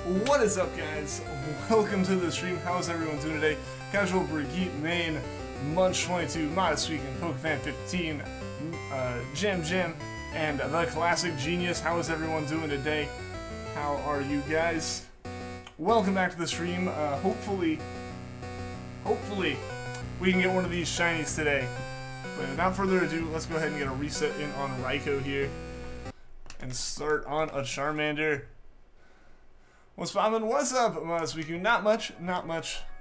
What is up, guys? Welcome to the stream. How's everyone doing today? Casual Brigitte Main, Munch22, Modest Speaking, PokeFan15, Jam, and the Classic Genius. How is everyone doing today? How are you guys? Welcome back to the stream. Hopefully, we can get one of these shinies today. But without further ado, let's go ahead and get a reset in on Raikou here. And start on a Charmander. What's poppin'? What's up? Modest Speaking. Not much.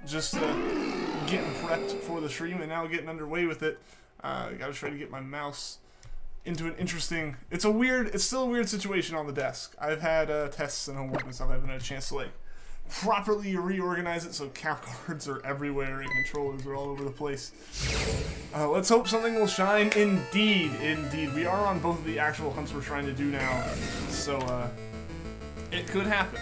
Just getting prepped for the stream and now getting underway with it. Gotta try to get my mouse into an interesting... It's still a weird situation on the desk. I've had tests and homework and stuff. I haven't had a chance to like properly reorganize it, so cap cards are everywhere and controllers are all over the place. Let's hope something will shine. Indeed. We are on both of the actual hunts we're trying to do now, so it could happen.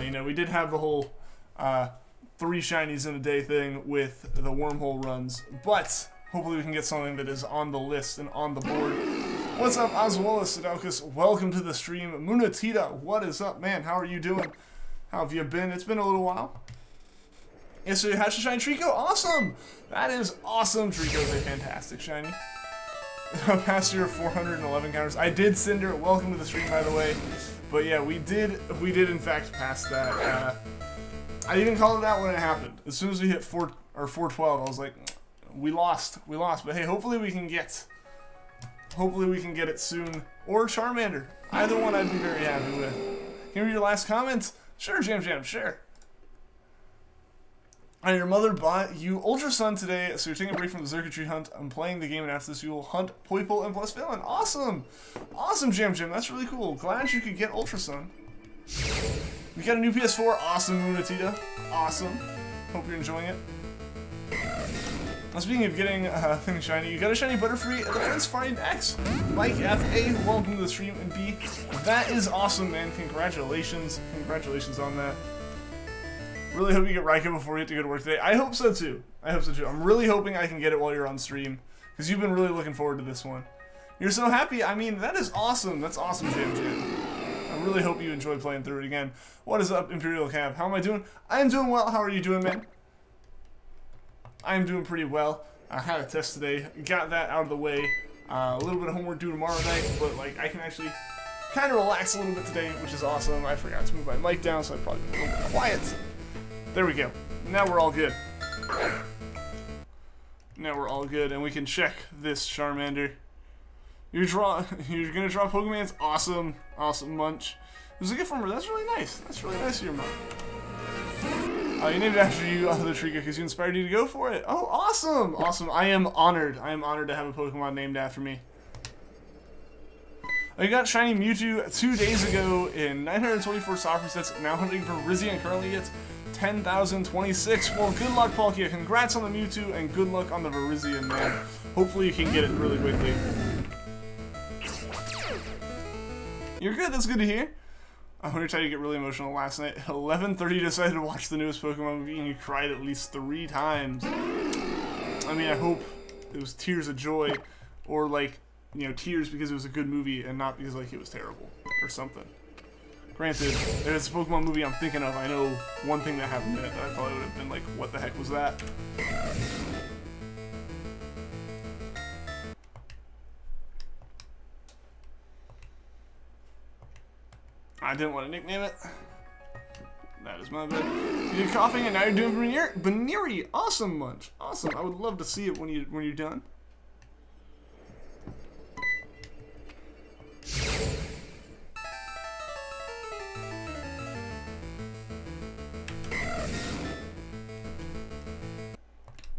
You know, we did have the whole 3 shinies in a day thing with the wormhole runs, but hopefully we can get something that is on the list and on the board. What's up, Oswald Sadaukus? Welcome to the stream. Munatita, what is up, man? How are you doing? How have you been? It's been a little while. Yesterday, hatched a shiny Treecko. Awesome! That is awesome. Treecko's a fantastic shiny. Past your 411 counters. I did Cinder. Welcome to the stream, by the way. But yeah, we did in fact pass that. I even called it out when it happened. As soon as we hit 412, I was like, we lost. But hey, hopefully we can get it soon. Or Charmander. Either one I'd be very happy with. Can you read your last comment? Sure, Jam, sure. And your mother bought you Ultra Sun today, so you're taking a break from the circuitry hunt. I'm playing the game, and after this, you will hunt Poipole and plus Phelan. Awesome! Awesome, Jam. That's really cool. Glad you could get Ultra Sun. We got a new PS4. Awesome, Munatita. Awesome. Hope you're enjoying it. Speaking of getting things shiny, you got a shiny Butterfree at the Friends Find X. Mike F.A., welcome to the stream, and B, that is awesome, man. Congratulations on that. Really hope you get Raikou before you have to go to work today. I hope so too. I'm really hoping I can get it while you're on stream, because you've been really looking forward to this one. You're so happy. I mean, that is awesome. That's awesome, Jam. I really hope you enjoy playing through it again. What is up, Imperial Cab? How am I doing? I am doing well. How are you doing, man? I am doing pretty well. I had a test today. Got that out of the way. A little bit of homework due tomorrow night, but like I can actually kind of relax a little bit today, which is awesome. I forgot to move my mic down, so I probably been a little bit quiet. There we go. Now we're all good. And we can check this Charmander. You're gonna draw Pokemans. Awesome, Munch. It was a gift from her. That's really nice. That's really nice of your mom. You named it after you, the Treecko, because you inspired you to go for it. Oh, awesome. I am honored to have a Pokemon named after me. I got shiny Mewtwo 2 days ago in 924 software sets. Now hunting for Rizzy and currently gets 10,026. Well, good luck, Poochyena. Congrats on the Mewtwo and good luck on the Virizion, man. Hopefully you can get it really quickly. You're good. That's good to hear. I want to tell you to get really emotional last night. At 11:30, decided to watch the newest Pokemon movie and you cried at least 3 times. I mean, I hope it was tears of joy, or like, you know, tears because it was a good movie and not because like it was terrible or something. Granted, if it's a Pokemon movie I'm thinking of, I know one thing that happened in it that I probably would have been like, what the heck was that? I didn't want to nickname it. That is my bad. You did coughing and now you're doing Baneri. Awesome, Munch. Awesome. I would love to see it when you're done.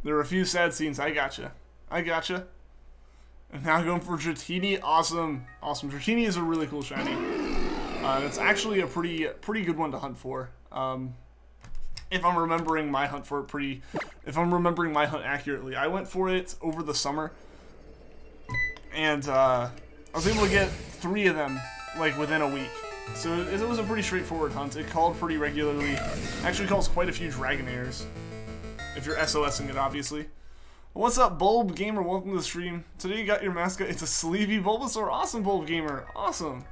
There were a few sad scenes. I gotcha. And now going for Dratini. Awesome. Dratini is a really cool shiny. It's actually a pretty good one to hunt for. If I'm remembering my hunt accurately, I went for it over the summer, and I was able to get 3 of them like within a week. So it was a pretty straightforward hunt. It called pretty regularly. Actually calls quite a few Dragonairs. If you're SOSing it, obviously. What's up, Bulb Gamer? Welcome to the stream. Today you got your mascot. It's a sleepy Bulbasaur. Awesome, Bulb Gamer. Awesome.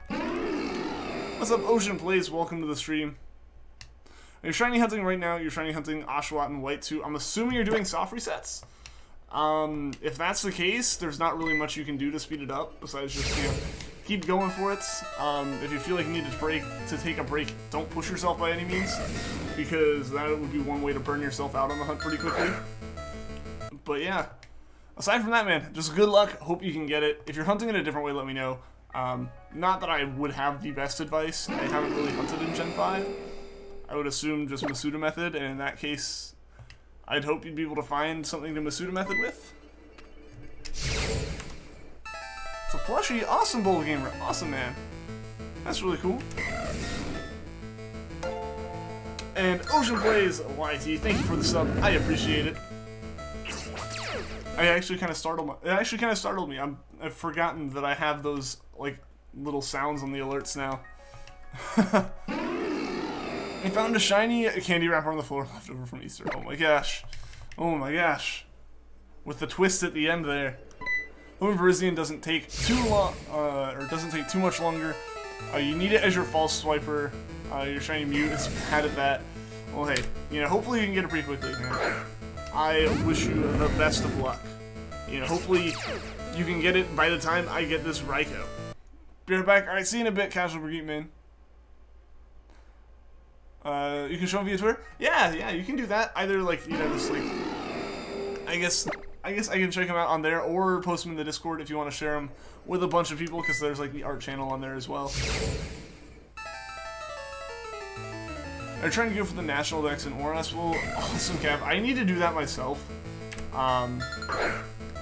What's up, Ocean Plays? Welcome to the stream. You're shiny hunting right now. You're shiny hunting Oshawott and White I'm assuming you're doing soft resets. If that's the case, there's not really much you can do to speed it up besides just, you know, keep going for it. If you feel like you need to take a break, don't push yourself by any means, because that would be one way to burn yourself out on the hunt pretty quickly. But yeah, aside from that, man, just good luck. Hope you can get it. If you're hunting in a different way, let me know. Not that I would have the best advice. I haven't really hunted in Gen 5. I would assume just Masuda method, and in that case, I'd hope you'd be able to find something to Masuda method with. It's a plushie. Awesome, Bowl Gamer. Awesome, man. That's really cool. And Ocean Plays YT, thank you for the sub. I appreciate it. It actually kind of startled me. I've forgotten that I have those like little sounds on the alerts now. I found a shiny candy wrapper on the floor left over from Easter. Oh my gosh. Oh my gosh. With the twist at the end there. Hoping Virizion doesn't take too long, or doesn't take too much longer. You need it as your false swiper. Your shiny Mew is bad at that. Well, hey, you know, hopefully you can get it pretty quickly, man. I wish you the best of luck. You know, hopefully you can get it by the time I get this Raikou. Be right back. Alright, see you in a bit, Casual Brigade Man. You can show them via Twitter? Yeah, you can do that. Either, like, you know, just, like, I guess I can check them out on there, or post them in the Discord if you want to share them with a bunch of people, because there's, like, the art channel on there as well. They're trying to go for the National Dex and Oras. Well, awesome, Cap. I need to do that myself.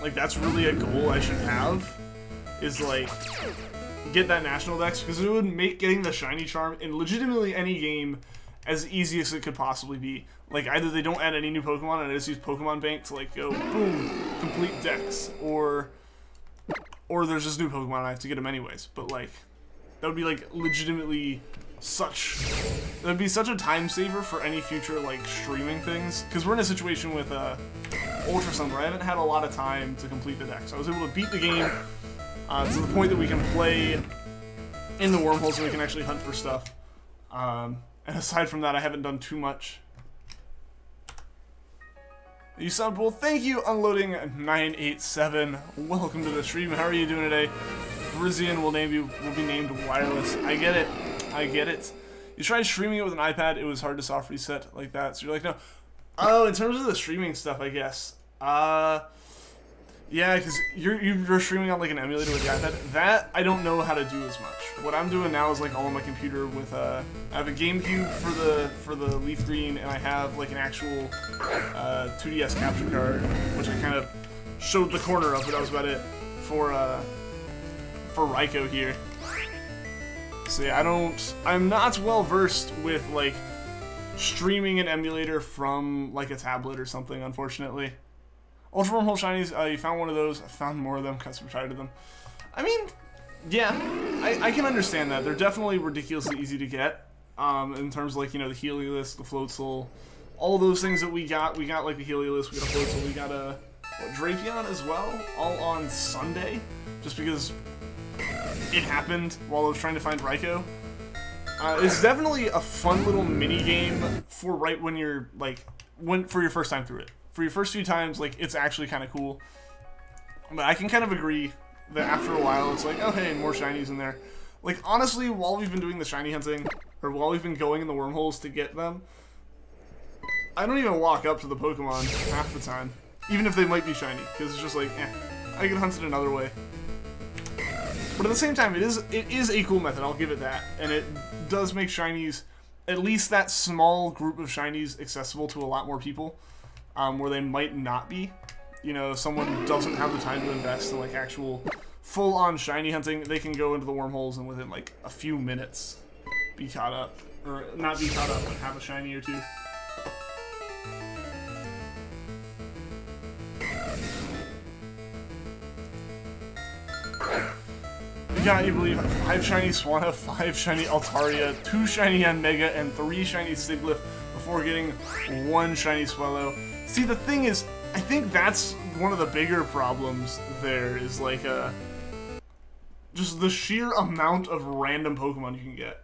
Like, that's really a goal I should have, is, like, get that National Dex, because it would make getting the Shiny Charm in legitimately any game as easy as it could possibly be. Like, either they don't add any new Pokemon and I just use Pokemon Bank to, like, go, boom, complete Dex, or there's just new Pokemon and I have to get them anyways. But, like, that would be, like, legitimately that would be such a time saver for any future, like, streaming things. Because we're in a situation with, Ultra Sun where I haven't had a lot of time to complete the Dex. I was able to beat the game to the point that we can play in the wormholes and we can actually hunt for stuff. And aside from that, I haven't done too much. You sound cool. Thank you, Unloading 987. Welcome to the stream. How are you doing today? Virizion will be named Wireless. I get it. I get it. You tried streaming it with an iPad. It was hard to soft reset like that. So you're like, no. Oh, in terms of the streaming stuff, I guess. Yeah, because you're streaming on like an emulator with the iPad. That I don't know how to do as much. What I'm doing now is like all on my computer with I have a GameCube for the Leafgreen, and I have like an actual 2DS capture card, which I kind of showed the corner of, but that was about it for Raikou here. So yeah, I'm not well versed with like streaming an emulator from like a tablet or something, unfortunately. Ultra Wormhole Shinies, you found one of those. I found more of them because I'm tired of them. I mean, yeah, I can understand that. They're definitely ridiculously easy to get. In terms of, like, you know, the Heliolisk, the Floatzel, all those things that we got. We got, like, the Heliolisk, we got a Floatzel, we got a Drapion as well, all on Sunday, just because it happened while I was trying to find Raikou. It's definitely a fun little mini-game for right when you're, like, for your first time through it. For your first few times, like, it's actually kind of cool. But I can kind of agree that after a while, it's like, oh, hey, more shinies in there. Like, honestly, while we've been doing the shiny hunting, or while we've been going in the wormholes to get them, I don't even walk up to the Pokemon half the time, even if they might be shiny, because it's just like, I can hunt it another way. But at the same time, it is a cool method, I'll give it that, and it does make shinies, at least that small group of shinies, accessible to a lot more people. Where they might not be. You know, if someone doesn't have the time to invest in, like, actual full-on shiny hunting, they can go into the wormholes and within, like, a few minutes be caught up. Or not be caught up, but have a shiny or two. Yeah, you believe 5 shiny Swanna, 5 shiny Altaria, 2 shiny Yanmega, and 3 shiny Sigilyph before getting 1 shiny Swellow. See, the thing is, I think that's one of the bigger problems there, is like, just the sheer amount of random Pokemon you can get.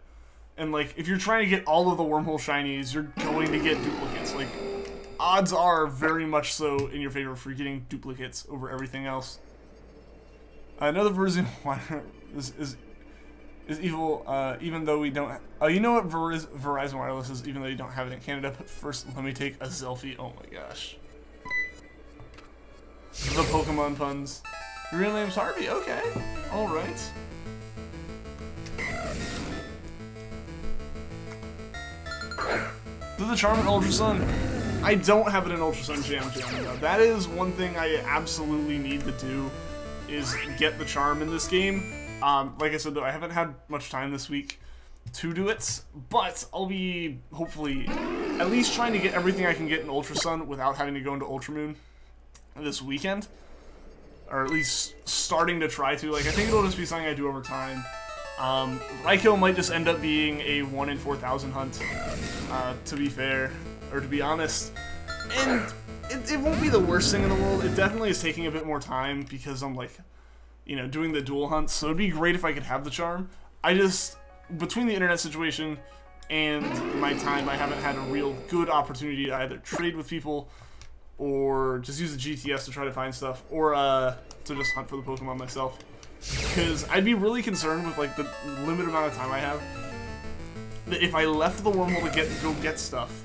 And, like, if you're trying to get all of the wormhole shinies, you're going to get duplicates. Like, odds are very much so in your favor for getting duplicates over everything else. Another version is evil, even though we don't... Oh, you know what Verizon Wireless is, even though you don't have it in Canada? But first, let me take a selfie. Oh my gosh. The Pokemon puns. Your real name's Harvey? Okay. Alright. Do the Charm in Ultra Sun? I don't have it in Ultra Sun Jam. That is one thing I absolutely need to do, is get the Charm in this game. Like I said though, I haven't had much time this week to do it, but I'll be, hopefully, at least trying to get everything I can get in Ultra Sun without having to go into Ultra Moon this weekend. Or at least starting to try to. Like, I think it'll just be something I do over time. Raikou might just end up being a 1 in 4,000 hunt, to be fair, or to be honest. And it won't be the worst thing in the world. It definitely is taking a bit more time because I'm, like, you know, doing the dual hunts. So it'd be great if I could have the Charm. I just, between the internet situation and my time, I haven't had a real good opportunity to either trade with people or just use the GTS to try to find stuff, or to just hunt for the Pokemon myself. Because I'd be really concerned with, like, the limited amount of time I have, that if I left the wormhole to go get stuff,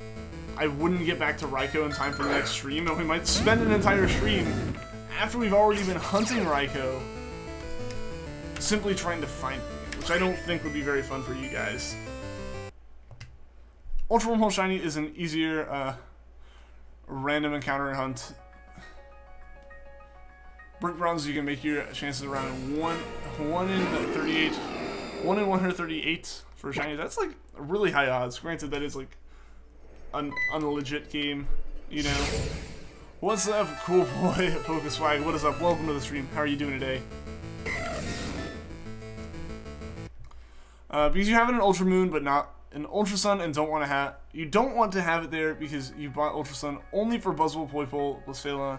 I wouldn't get back to Raikou in time for the next stream, and we might spend an entire stream after we've already been hunting Raikou, simply trying to find it, which I don't think would be very fun for you guys. Ultra Wormhole Shiny is an easier, random encounter and hunt. Brick Bronze, you can make your chances around 1 in 38, 1 in 138 for shiny. That's like really high odds. Granted, that is like an unlegit game, you know. What's up, cool boy, Pokeswag? What is up? Welcome to the stream. How are you doing today? Because you have it in Ultra Moon, but not in Ultra Sun, and don't want to have. You don't want to have it there because you bought Ultra Sun only for Buzzwole, Poipole, Lisfela,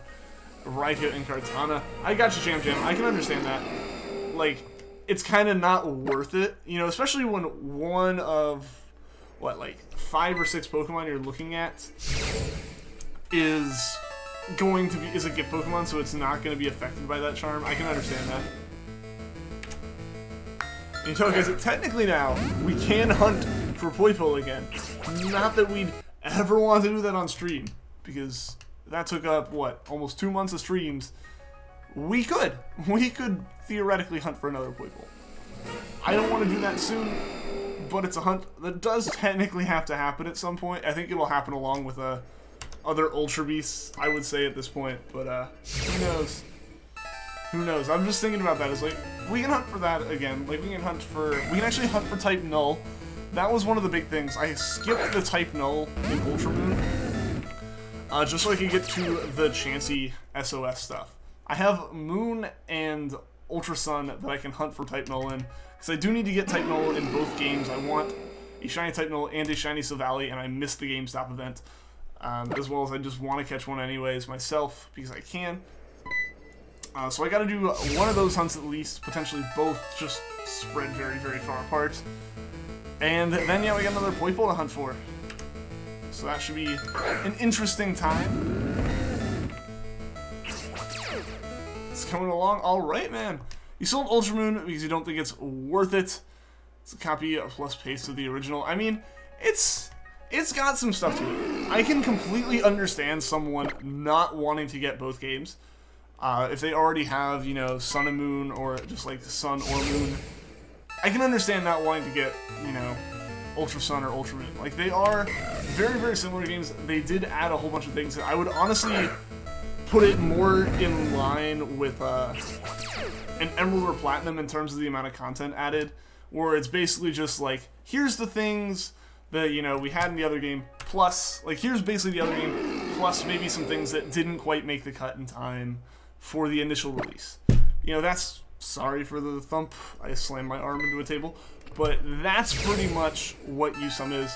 Raikou, and Kartana. I got you, Jam. I can understand that. Like, it's kind of not worth it, you know, especially when one of, what, like 5 or 6 Pokemon you're looking at is going to be a gift Pokemon, so it's not going to be affected by that charm. I can understand that. You know, because technically now we can hunt for Poipole again. Not that we'd ever want to do that on stream, because that took up, what, almost 2 months of streams. We could theoretically hunt for another Poipole. I don't want to do that soon, but it's a hunt that does technically have to happen at some point. I think it'll happen along with other Ultra Beasts, I would say at this point, but who knows? Who knows? I'm just thinking about that. It's like, we can hunt for that again. Like, we can actually hunt for type Null. That was one of the big things. I skipped the type Null in Ultra Moon, just so I could get to the Chansey SOS stuff. I have Moon and Ultra Sun that I can hunt for type Null in, because I do need to get type Null in both games. I want a shiny type Null and a shiny Silvally, and I missed the GameStop event, as well as I just want to catch one anyways myself, because I can. So I gotta do one of those hunts at least, potentially both just spread very, very far apart. And then, yeah, we got another Poipole to hunt for. So that should be an interesting time. It's coming along alright, man. You sold Ultra Moon because you don't think it's worth it. It's a copy plus paste of the original. I mean, it's got some stuff to it. I can completely understand someone not wanting to get both games. If they already have, you know, Sun and Moon, or just like Sun or Moon, I can understand not wanting to get, you know, Ultra Sun or Ultra Moon. Like, they are very, very similar games. They did add a whole bunch of things that I would honestly put it more in line with an Emerald or Platinum in terms of the amount of content added, where it's basically just like, here's the things that, you know, we had in the other game, plus, like, here's basically the other game, plus maybe some things that didn't quite make the cut in time for the initial release. You know, that's, sorry for the thump, I slammed my arm into a table, but that's pretty much what USUM is.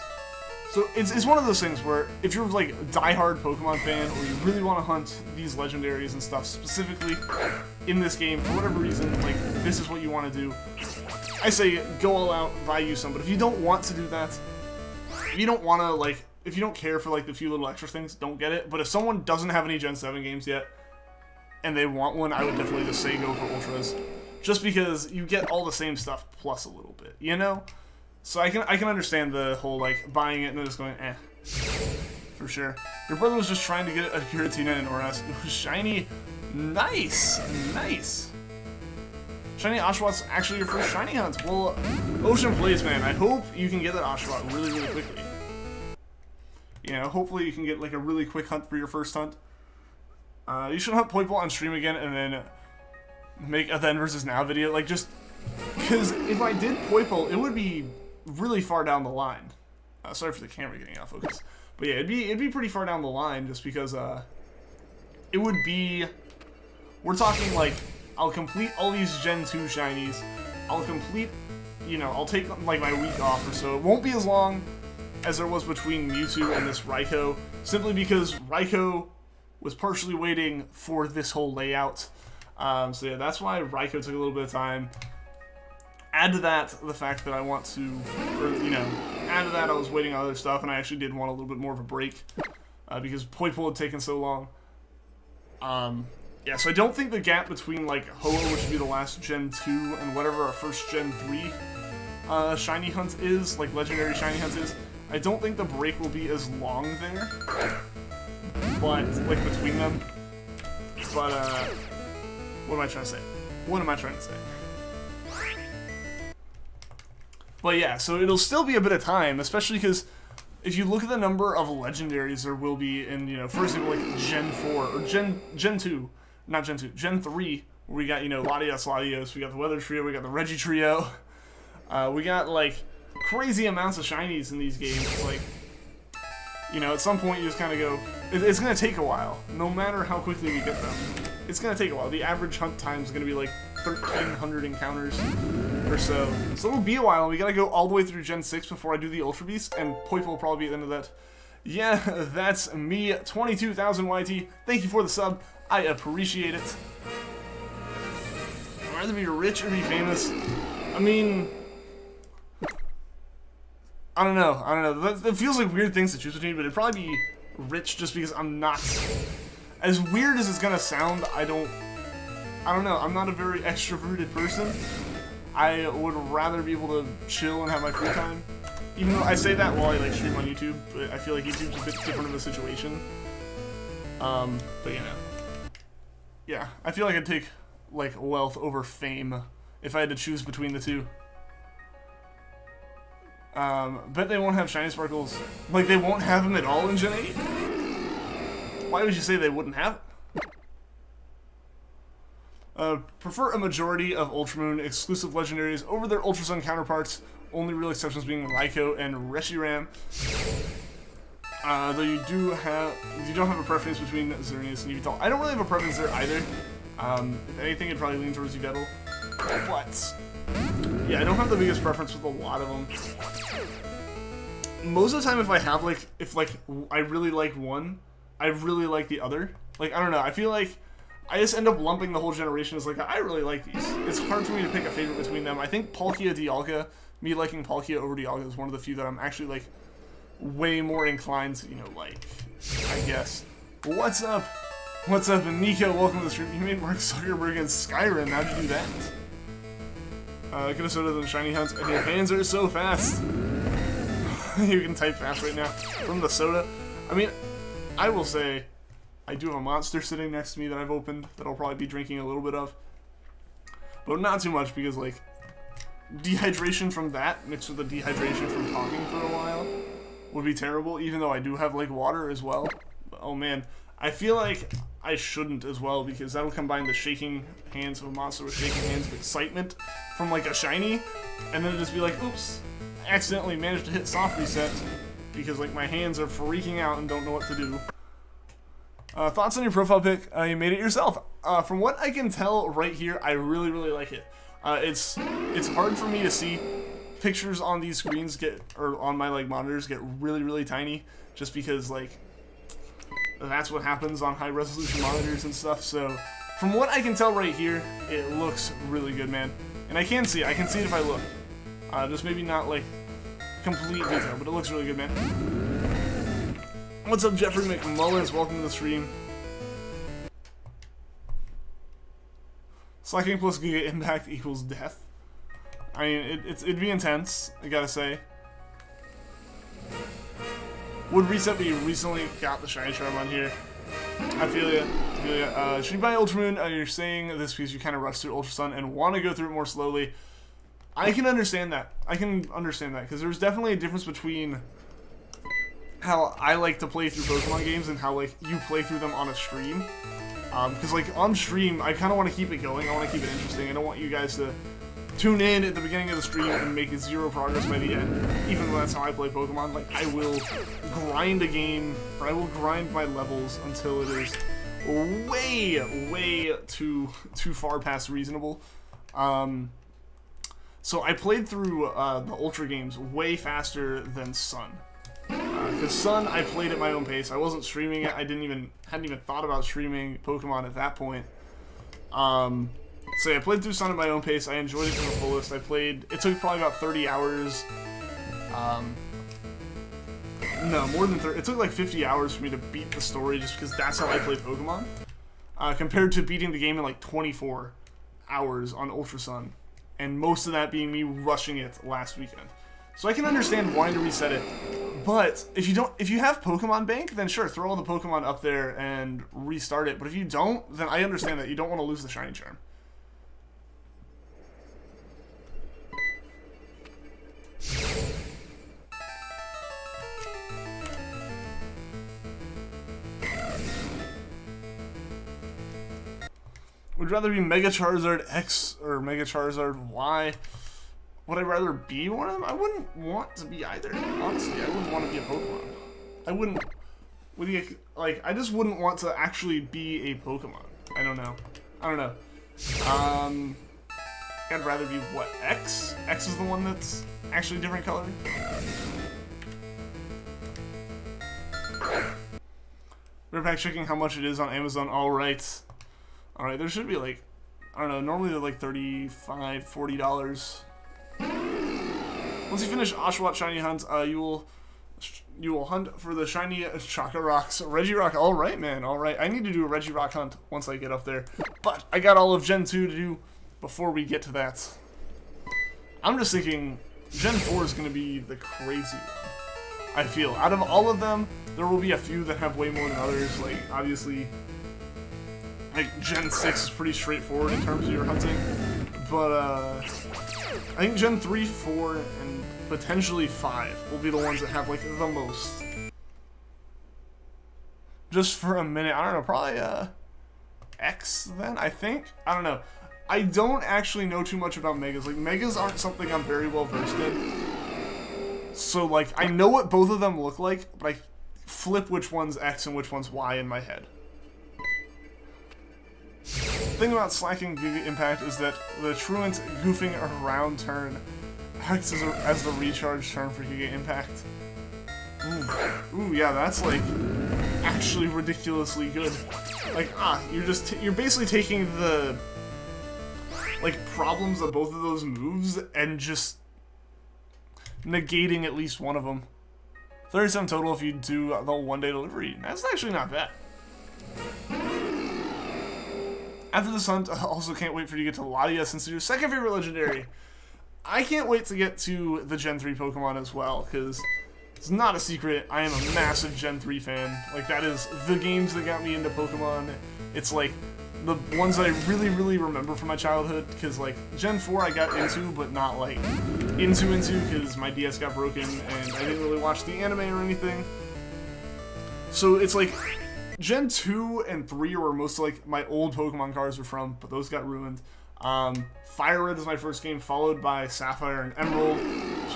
So it's one of those things where if you're like a diehard Pokemon fan, or you really want to hunt these legendaries and stuff specifically in this game, for whatever reason, like, this is what you want to do, I say go all out, buy you some. But if you don't want to do that, if you don't want to, like, if you don't care for, like, the few little extra things, don't get it. But if someone doesn't have any Gen 7 games yet, and they want one, I would definitely just say go for Ultras. Just because you get all the same stuff plus a little bit, you know? So I can understand the whole, like, buying it and then just going, eh. For sure. Your brother was just trying to get a Giratina and Oras. It was shiny. Nice! Nice! Shiny Oshawtt's actually your first shiny hunt. Well, Ocean Blaze, man, I hope you can get that Oshawott really, really quickly. You know, hopefully you can get, like, a really quick hunt for your first hunt. You should hunt Poipole on stream again and then make a then versus now video. Like, just... Because if I did Poipole, it would be really far down the line. Sorry for the camera getting out of focus. But yeah, it'd be pretty far down the line just because, it would be... We're talking, like, I'll complete all these Gen 2 shinies. I'll complete, you know, I'll take, like, my week off or so. It won't be as long as there was between Mewtwo and this Raikou, simply because Raikou was partially waiting for this whole layout. So yeah, that's why Raikou took a little bit of time. Add to that the fact that I want to, or, you know, add to that I was waiting on other stuff, and I actually did want a little bit more of a break, because Poipole had taken so long. Yeah, so I don't think the gap between, like, Ho-Oh, which would be the last Gen 2, and whatever our first Gen 3 shiny hunt is, like, legendary shiny hunt is, I don't think the break will be as long there, but, like, between them. But, what am I trying to say? What am I trying to say? But yeah, so it'll still be a bit of time, especially because if you look at the number of legendaries there will be in, you know, for example, like, Gen 4, or Gen 2, not Gen 2, Gen 3, where we got, you know, Latios, we got the Weather Trio, we got the Reggie Trio, we got, like, crazy amounts of shinies in these games. It's like, you know, at some point you just kind of go, it's going to take a while, no matter how quickly we get them. It's going to take a while. The average hunt time is going to be like 1,300 encounters or so. So it'll be a while. We got to go all the way through Gen 6 before I do the Ultra Beast, and Poipole will probably be at the end of that. Yeah, that's me, 22,000 YT. Thank you for the sub. I appreciate it. I'd rather be rich or be famous. I mean, I don't know. It feels like weird things to choose between, but it'd probably be rich just because I'm not... As weird as it's gonna sound, I don't know. I'm not a very extroverted person. I would rather be able to chill and have my free time. Even though I say that while I, like, stream on YouTube, but I feel like YouTube's a bit different of a situation. But you know. Yeah, I feel like I'd take, like, wealth over fame if I had to choose between the two. Bet they won't have shiny sparkles. Like, they won't have them at all in Gen 8? Why would you say they wouldn't have it? Prefer a majority of Ultramoon exclusive legendaries over their Ultra Sun counterparts, only real exceptions being Raikou and Reshiram. Though you don't have a preference between Xerneas and Yveltal. I don't really have a preference there either. If anything, it'd probably lean towards Yveltal. But yeah, I don't have the biggest preference with a lot of them. Most of the time, if I really like one, I really like the other. Like, I don't know, I feel like I just end up lumping the whole generation as, like, I really like these. It's hard for me to pick a favorite between them. I think Palkia Dialga, me liking Palkia over Dialga is one of the few that I'm actually, like, way more inclined to, you know, like, I guess. What's up? What's up, and Nico, welcome to the stream. You made Mark Zuckerberg in Skyrim, how'd you do that? Could have soda than shiny hunts, and your hands are so fast. You can type fast right now from the soda. I mean, I will say, I do have a monster sitting next to me that I've opened that I'll probably be drinking a little bit of. But not too much because, like, dehydration from that mixed with the dehydration from talking for a while would be terrible, even though I do have, like, water as well. But, oh man, I feel like I shouldn't as well because that'll combine the shaking hands of a monster with shaking hands of excitement from, like, a shiny, and then it'll just be like, oops, I accidentally managed to hit soft reset because, like, my hands are freaking out and don't know what to do. Thoughts on your profile pic? You made it yourself. From what I can tell right here, I really, really like it. It's hard for me to see pictures on these screens or on my, like, monitors get really, really tiny, just because, like, that's what happens on high resolution monitors and stuff. So from what I can tell right here, it looks really good, man. And I can see it if I look. Just maybe not like complete detail, but it looks really good, man. What's up, Jeffrey McMullins? Welcome to the stream. Slacking plus Giga Impact equals death. I mean, it'd be intense, I gotta say. Would reset, but you recently got the Shiny Charm here. I feel ya. Should you buy Ultra Moon? You're saying this because you kind of rushed through Ultra Sun and want to go through it more slowly. I can understand that. Because there's definitely a difference between how I like to play through Pokemon games and how like you play through them on a stream. Because like on stream, I kind of want to keep it going. I want to keep it interesting. I don't want you guys to tune in at the beginning of the stream and make zero progress by the end. Even though that's how I play Pokemon. Like I will grind a game, or I will grind my levels until it is way too far past reasonable. So I played through the Ultra games way faster than Sun. Because Sun, I played at my own pace. I wasn't streaming it. I hadn't even thought about streaming Pokemon at that point. So yeah, I played through Sun at my own pace. I enjoyed it to the fullest. It took probably about 30 hours. No, more than 30. It took like 50 hours for me to beat the story just because that's how I play Pokemon. Compared to beating the game in like 24 hours on Ultra Sun. And most of that being me rushing it last weekend. So I can understand wanting to reset it. But if you have Pokemon Bank, then sure, throw all the Pokemon up there and restart it. But if you don't, then I understand that you don't want to lose the Shiny Charm. Would you rather be Mega Charizard X or Mega Charizard Y? Would I rather be one of them? I wouldn't want to be either. Honestly, I wouldn't want to be a Pokemon. I wouldn't. I just wouldn't want to actually be a Pokemon. I don't know. I'd rather be what? X? X is the one that's actually different color. We're back checking how much it is on Amazon. Alright, there should be like, I don't know, normally they're like $35, $40. Once you finish Oshawott Shiny Hunt, you will hunt for the shiny Rocks. Regirock, alright man, alright. I need to do a Regirock hunt once I get up there. But I got all of Gen 2 to do before we get to that. I'm just thinking Gen 4 is going to be the crazy one. I feel. Out of all of them, there will be a few that have way more than others. Like, obviously, like Gen 6 is pretty straightforward in terms of your hunting. But, I think Gen 3, 4, and potentially 5 will be the ones that have, like, the most. Just for a minute, I don't know, probably, X then, I think? I don't know. I don't actually know too much about Megas. Like, Megas aren't something I'm very well versed in. So, like, I know what both of them look like, but I flip which one's X and which one's Y in my head. The thing about slacking Giga Impact is that the Truant goofing around turn acts as the recharge turn for Giga Impact. Ooh, yeah, that's, like, actually ridiculously good. Like, you're basically taking the, like, problems of both of those moves and just negating at least one of them. 37 total if you do the one-day delivery. That's actually not bad. After this hunt, I also can't wait for you to get to Ladia since it's your second favorite legendary. I can't wait to get to the Gen 3 Pokemon as well, because it's not a secret, I am a massive Gen 3 fan. Like, that is the games that got me into Pokemon. It's like the ones that I really, really remember from my childhood, because like Gen 4 I got into, but not like into, because my DS got broken and I didn't really watch the anime or anything. So it's like Gen 2 and 3 were most like my old Pokemon cards were from, but those got ruined. Fire Red was my first game, followed by Sapphire and Emerald.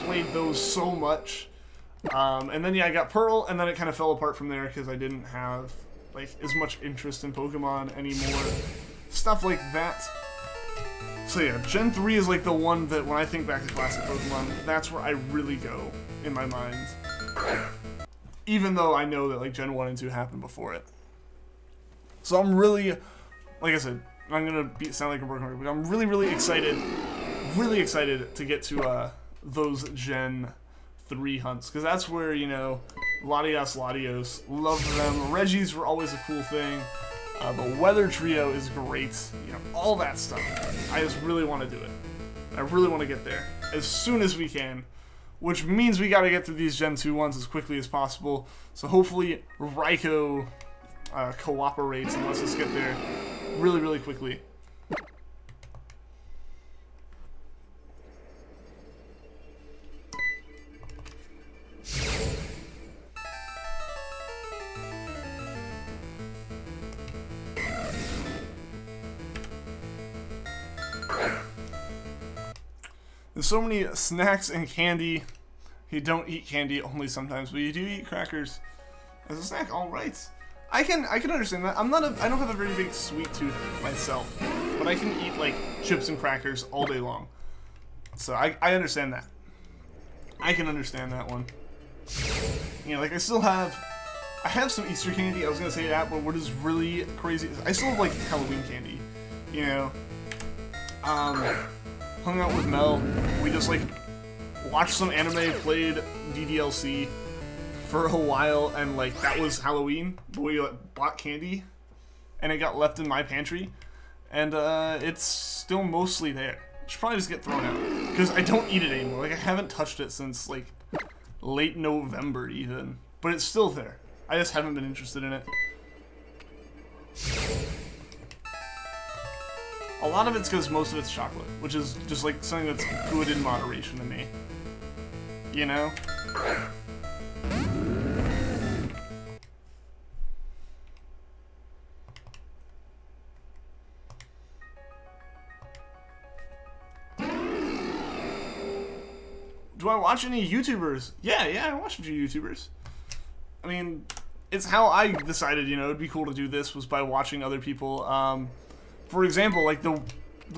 Played those so much. And then yeah, I got Pearl, and then it kind of fell apart from there because I didn't have like as much interest in Pokemon anymore. Stuff like that. So yeah, Gen 3 is like the one that when I think back to classic Pokemon, that's where I really go in my mind. Even though I know that like Gen 1 and 2 happened before it. So I'm really, like I said, I'm gonna sound like a broken record, but I'm really, really excited. really excited to get to those Gen 3 hunts, because that's where, you know, Latios, love them. Regis were always a cool thing. The Weather Trio is great. You know, all that stuff. I just really want to do it. I really want to get there as soon as we can, which means we got to get through these Gen 2 ones as quickly as possible. So hopefully Raikou cooperates and lets us get there really, really quickly. There's so many snacks and candy. You don't eat candy only sometimes, but you do eat crackers as a snack. All right, I can understand that. I don't have a very big sweet tooth myself, but I can eat like chips and crackers all day long. So I understand that. I can understand that one. You know, like I have some Easter candy. I was gonna say that, but what is really crazy is I still have like Halloween candy. You know, hung out with Mel. We just like watched some anime, played DDLC for a while, and like that was Halloween. But we like, bought candy, and it got left in my pantry, and it's still mostly there. It should probably just get thrown out because I don't eat it anymore. Like I haven't touched it since like late November even, but it's still there. I just haven't been interested in it. A lot of it's because most of it's chocolate, which is just like something that's good in moderation to me. You know? Do I watch any YouTubers? Yeah, I watch a few YouTubers. I mean, it's how I decided, you know, it'd be cool to do this was by watching other people. For example, like the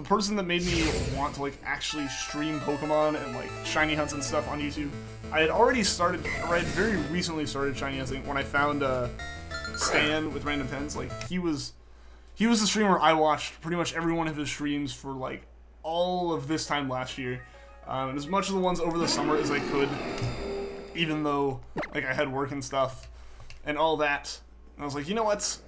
person that made me want to like actually stream Pokemon and like shiny hunts and stuff on YouTube, I had very recently started shiny hunting when I found Stan with Random Pens. Like he was the streamer I watched pretty much every one of his streams for like all of this time last year, and as much of the ones over the summer as I could, even though like I had work and stuff and all that. And I was like, you know what?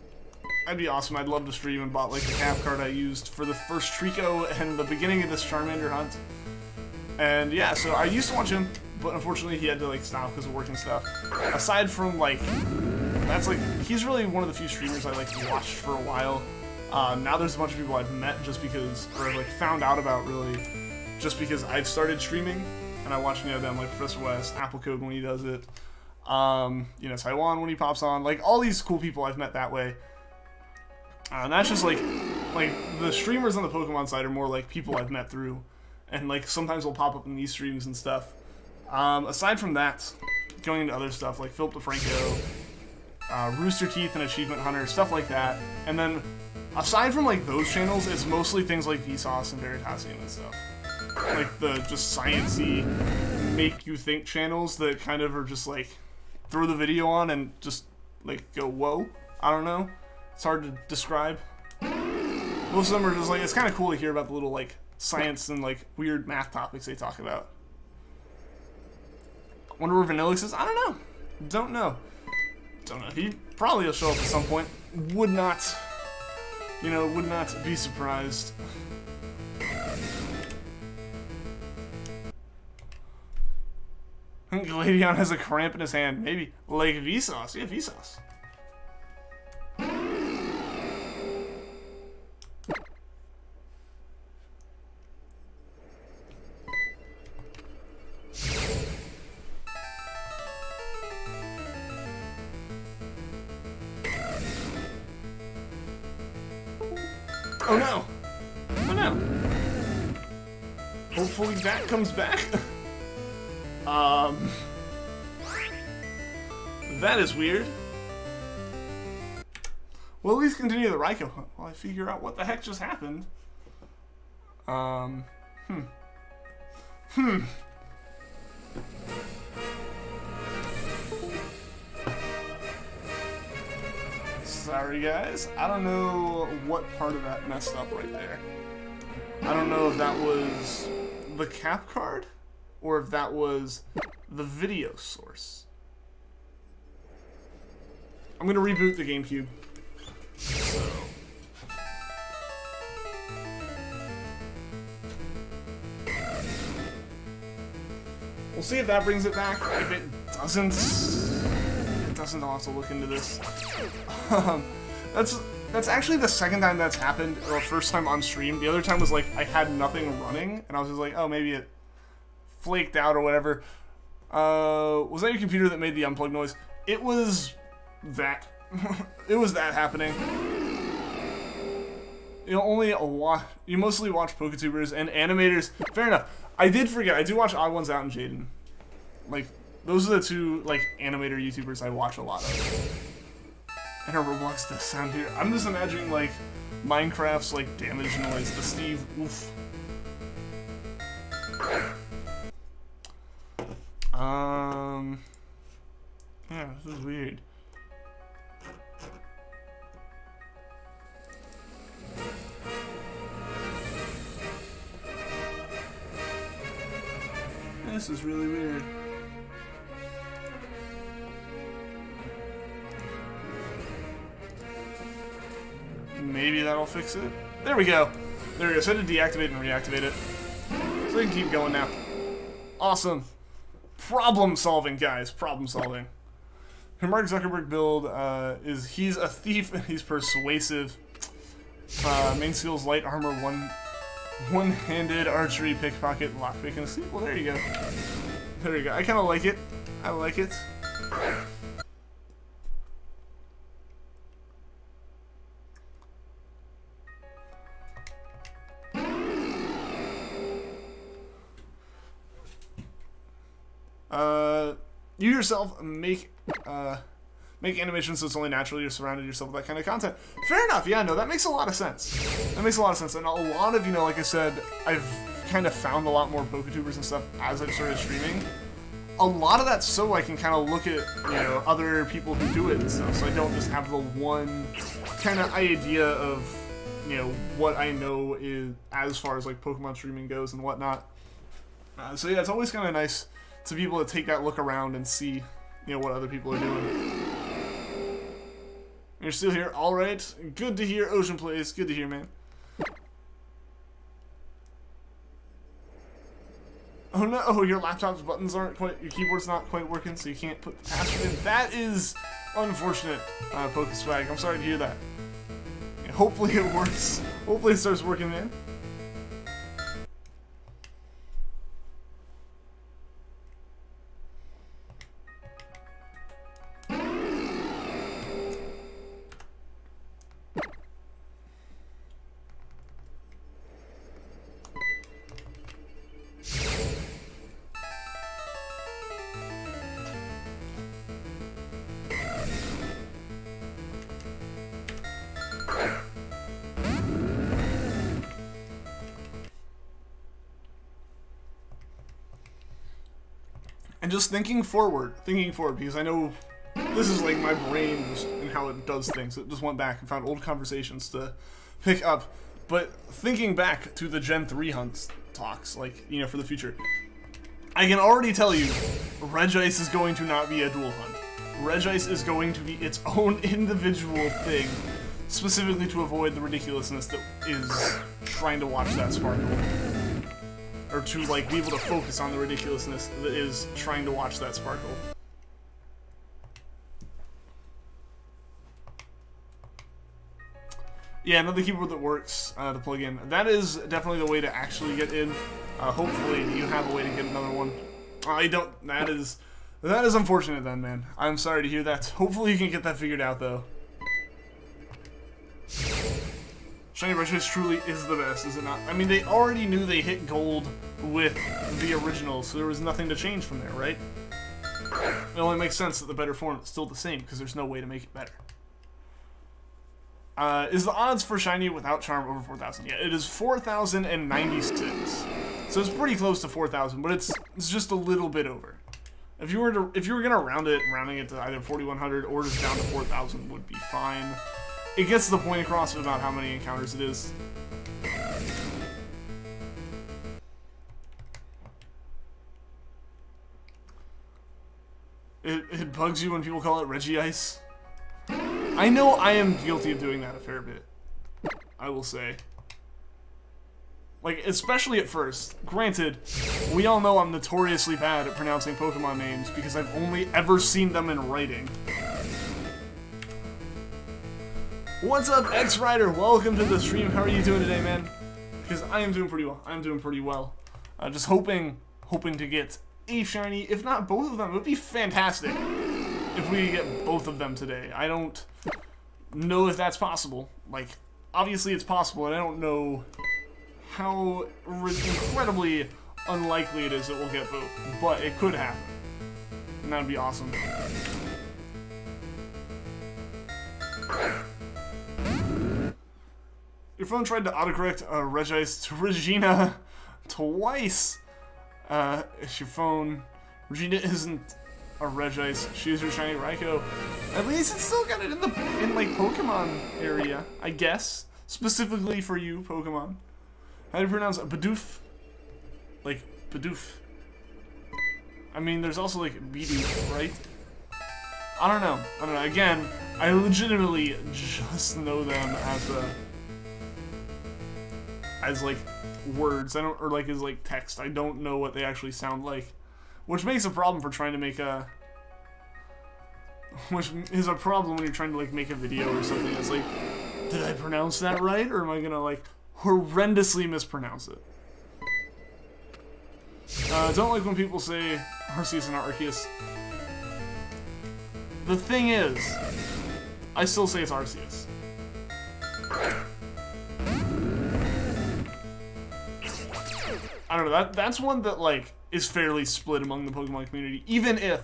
That'd be awesome. I'd love to stream, and bought like the cap card I used for the first Treecko and the beginning of this Charmander hunt. And yeah, so I used to watch him, but unfortunately he had to like stop because of work and stuff. Aside from like, that's like, he's really one of the few streamers I like watched for a while. Now there's a bunch of people I've met just because, or like found out about really, just because I've started streaming, and I watch, you know, them like Professor West, Applecode when he does it, you know, Taiwan when he pops on, like all these cool people I've met that way. And that's just like the streamers on the Pokemon side are more like people I've met through, and like sometimes will pop up in these streams and stuff. Aside from that, going into other stuff like Philip DeFranco, Rooster Teeth and Achievement Hunter, stuff like that. And then aside from like those channels, it's mostly things like Vsauce and Veritasium and stuff. Like the just sciencey, make you think channels that kind of are just like throw the video on and just like go whoa. I don't know. It's hard to describe. Most of them are just like, it's kind of cool to hear about the little like science and like weird math topics they talk about. Wonder where Vanillix is? I don't know. Don't know. He probably will show up at some point. Would not be surprised. Gladion has a cramp in his hand. Maybe. Like Vsauce. Yeah, Vsauce. Oh no! Oh no! Hopefully that comes back. That is weird. We'll at least continue the Raikou hunt while I figure out what the heck just happened. Sorry guys, I don't know what part of that messed up right there. I don't know if that was the cap card or if that was the video source. I'm gonna reboot the GameCube. So. We'll see if that brings it back. If it doesn't, I'll have to look into this. That's actually the second time that's happened, or first time on stream. The other time was like I had nothing running, and I was just like, oh, maybe it flaked out or whatever. Was that your computer that made the unplug noise? It was that. It was that happening. You mostly watch PokeTubers and animators. Fair enough. I did forget. I do watch Odd Ones Out and Jaden. Like, those are the two like animator YouTubers I watch a lot of. And our Roblox does sound here. I'm just imagining like Minecraft's like damage noise. The Steve. Oof. Yeah, this is weird. This is really weird. Maybe that'll fix it. There we go. There we go. So I had to deactivate and reactivate it. So we can keep going now. Awesome. Problem solving, guys. Problem solving. Her Mark Zuckerberg build he's a thief and he's persuasive. Main skills light armor, one-handed archery, pickpocket, lockpick, and sleep. Well, there you go. There you go. I kind of like it. I like it. You yourself make animations so it's only natural you're surrounded yourself with that kind of content. Fair enough, yeah, no, that makes a lot of sense. That makes a lot of sense, and a lot of, like I said, I've kind of found a lot more PokeTubers and stuff as I've started streaming. A lot of that's so I can kind of look at, other people who do it and stuff, so I don't just have the one kind of idea of, what I know is as far as, like, Pokemon streaming goes and whatnot. So yeah, it's always kind of nice to be able to take that look around and see, what other people are doing. You're still here? Alright. Good to hear, Ocean Plays. Good to hear, man. Oh no, your laptop's buttons aren't quite, your keyboard's not quite working, so you can't put the password in. That is unfortunate, Pokeswag. I'm sorry to hear that. Yeah, hopefully it works. Hopefully it starts working, man. And just thinking forward, because I know this is like my brain and how it does things. It just went back and found old conversations to pick up. But thinking back to the Gen 3 hunts talks, like, for the future, I can already tell you, Regice is going to not be a dual hunt. Regice is going to be its own individual thing, specifically to avoid the ridiculousness that is trying to watch that sparkle. Or to, like, be able to focus on the ridiculousness that is trying to watch that sparkle. Yeah, another keyboard that works to plug in. That is definitely the way to actually get in. Hopefully you have a way to get another one. I don't. That is unfortunate then, man. I'm sorry to hear that. Hopefully you can get that figured out, though. Shiny Regice truly is the best, is it not? I mean, they already knew they hit gold with the original, so there was nothing to change from there, right? It only makes sense that the better form is still the same, because there's no way to make it better. Is the odds for Shiny without Charm over 4,000? Yeah, it is 4,096. So it's pretty close to 4,000, but it's just a little bit over. If you were gonna rounding it to either 4,100 or just down to 4,000 would be fine. It gets the point across about how many encounters it is. It bugs you when people call it Regice. I know I am guilty of doing that a fair bit. I will say. Like, especially at first. Granted, we all know I'm notoriously bad at pronouncing Pokemon names because I've only ever seen them in writing. What's up, X-Rider? Welcome to the stream. How are you doing today, man? Because I am doing pretty well. I'm doing pretty well. Just hoping to get a shiny, if not both of them. It would be fantastic if we get both of them today. I don't know if that's possible. Like, obviously it's possible, and I don't know how incredibly unlikely it is that we'll get both. But it could happen. And that would be awesome. Your phone tried to autocorrect Regice to Regina twice. It's your phone. Regina isn't a Regice. She is your shiny Raikou. At least it's still got it in like Pokemon area, I guess. Specifically for you, Pokemon. How do you pronounce Bidoof? Like Bidoof. I mean, there's also like Bidoof, right? I don't know. Again, I legitimately just know them as like words. I don't, or like as like text. I don't know what they actually sound like, which makes a problem for trying to make a. Which is a problem when you're trying to like make a video or something. It's like, did I pronounce that right, or am I gonna like horrendously mispronounce it? Don't like when people say Arceus and Arceus. The thing is, I still say it's Arceus. I don't know, that's one that like is fairly split among the Pokemon community, even if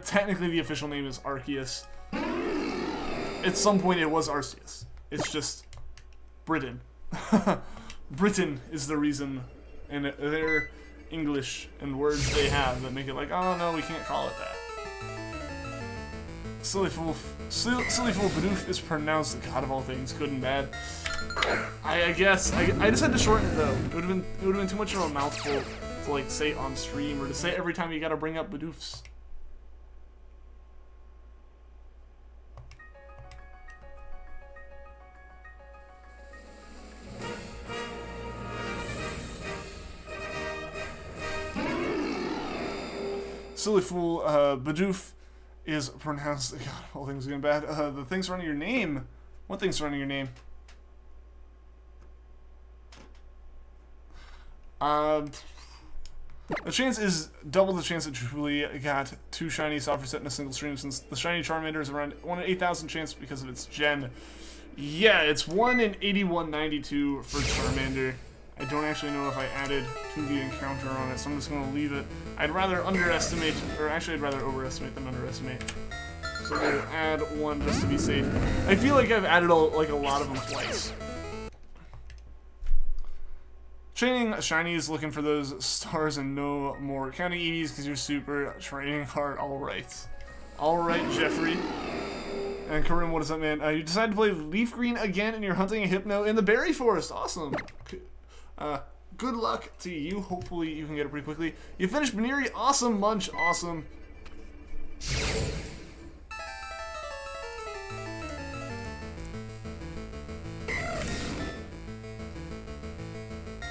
technically the official name is Arceus. At some point it was Arceus. It's just Britain. Britain is the reason, and their English and words they have that make it like, oh no, we can't call it that. Silly Fool Bidoof is pronounced the god of all things, good and bad. I guess I just had to shorten it though. It would have been too much of a mouthful to like say on stream or to say every time you gotta bring up Bidoofs. Silly Fool Bidoof is pronounced the god of all things good and bad. The thing surrounding your name. What thing surrounding your name? The chance is double the chance that Julie got 2 shinies offer set in a single stream, since the shiny Charmander is around 1 in 8,000 chance because of its gen. Yeah, it's 1 in 8192 for Charmander. I don't actually know if I added to the encounter on it, so I'm just going to leave it. I'd rather underestimate, or actually I'd rather overestimate than underestimate. So we'll add 1 just to be safe. I feel like I've added like a lot of them twice. Training Shinies, looking for those stars and no more counting EVs because you're super training hard. Alright. Alright, Jeffrey. And Karim, what is up, man? You decided to play Leafgreen again and you're hunting a Hypno in the Berry Forest. Awesome. Good luck to you. Hopefully you can get it pretty quickly. You finished Baneri. Awesome, Munch. Awesome.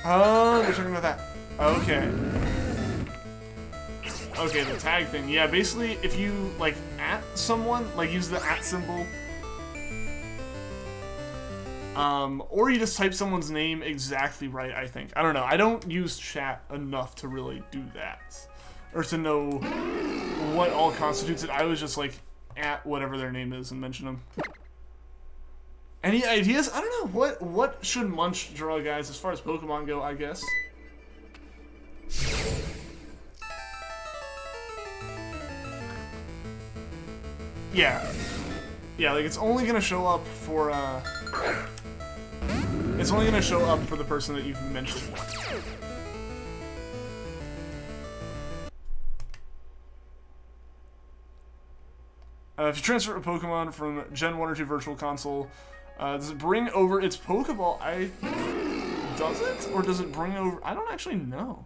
Oh, we're talking about that. Okay. Okay, the tag thing. Yeah, basically, if you, like, at someone, like, use the at symbol, or you just type someone's name exactly right, I think. I don't know. I don't use chat enough to really do that. Or to know what all constitutes it. I was just, like, at whatever their name is and mention them. Any ideas? I don't know. What should Munch draw, guys, as far as Pokemon go, I guess? Yeah. Yeah, like, it's only gonna show up for, it's only gonna show up for the person that you've mentioned. If you transfer a Pokemon from Gen 1 or 2 Virtual Console, does it bring over its Pokeball? Does it? Or does it bring over... I don't actually know.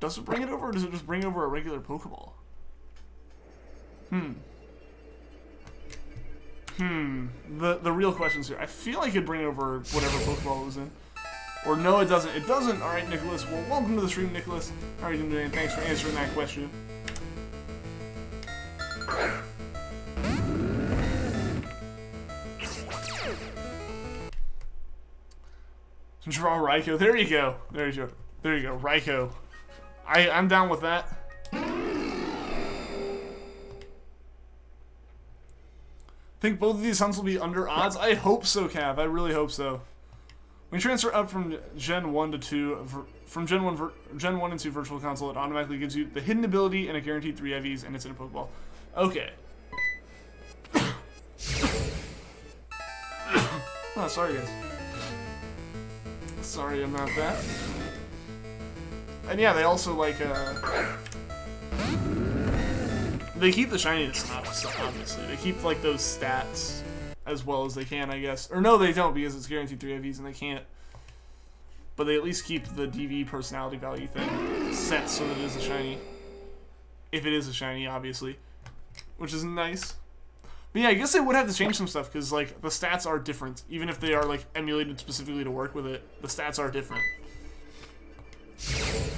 Does it bring it over, or does it just bring over a regular Pokeball? The real questions here. I feel like it'd bring over whatever Pokeball it was in. Or no, it doesn't. It doesn't. All right, Nicholas. Well, welcome to the stream, Nicholas. How are you doing today? And thanks for answering that question. Draw Raikou. There you go. There you go. There you go. Raikou. I'm down with that. Think both of these hunts will be under odds? I hope so, Cav. I really hope so. When you transfer up from Gen 1 to 2, from Gen 1 and 2 Virtual Console, it automatically gives you the hidden ability and a guaranteed 3 IVs, and it's in a Pokeball. Okay. Oh, sorry, guys. Sorry about that. And yeah, they also, like, they keep the shininess stuff, obviously. They keep, like, those stats as well as they can, I guess. Or no, they don't, because it's guaranteed 3 IVs and they can't. But they at least keep the DV personality value thing set so that it is a shiny. If it is a shiny, obviously. Which is nice. But yeah, I guess they would have to change some stuff, because, like, the stats are different. Even if they are, like, emulated specifically to work with it, the stats are different.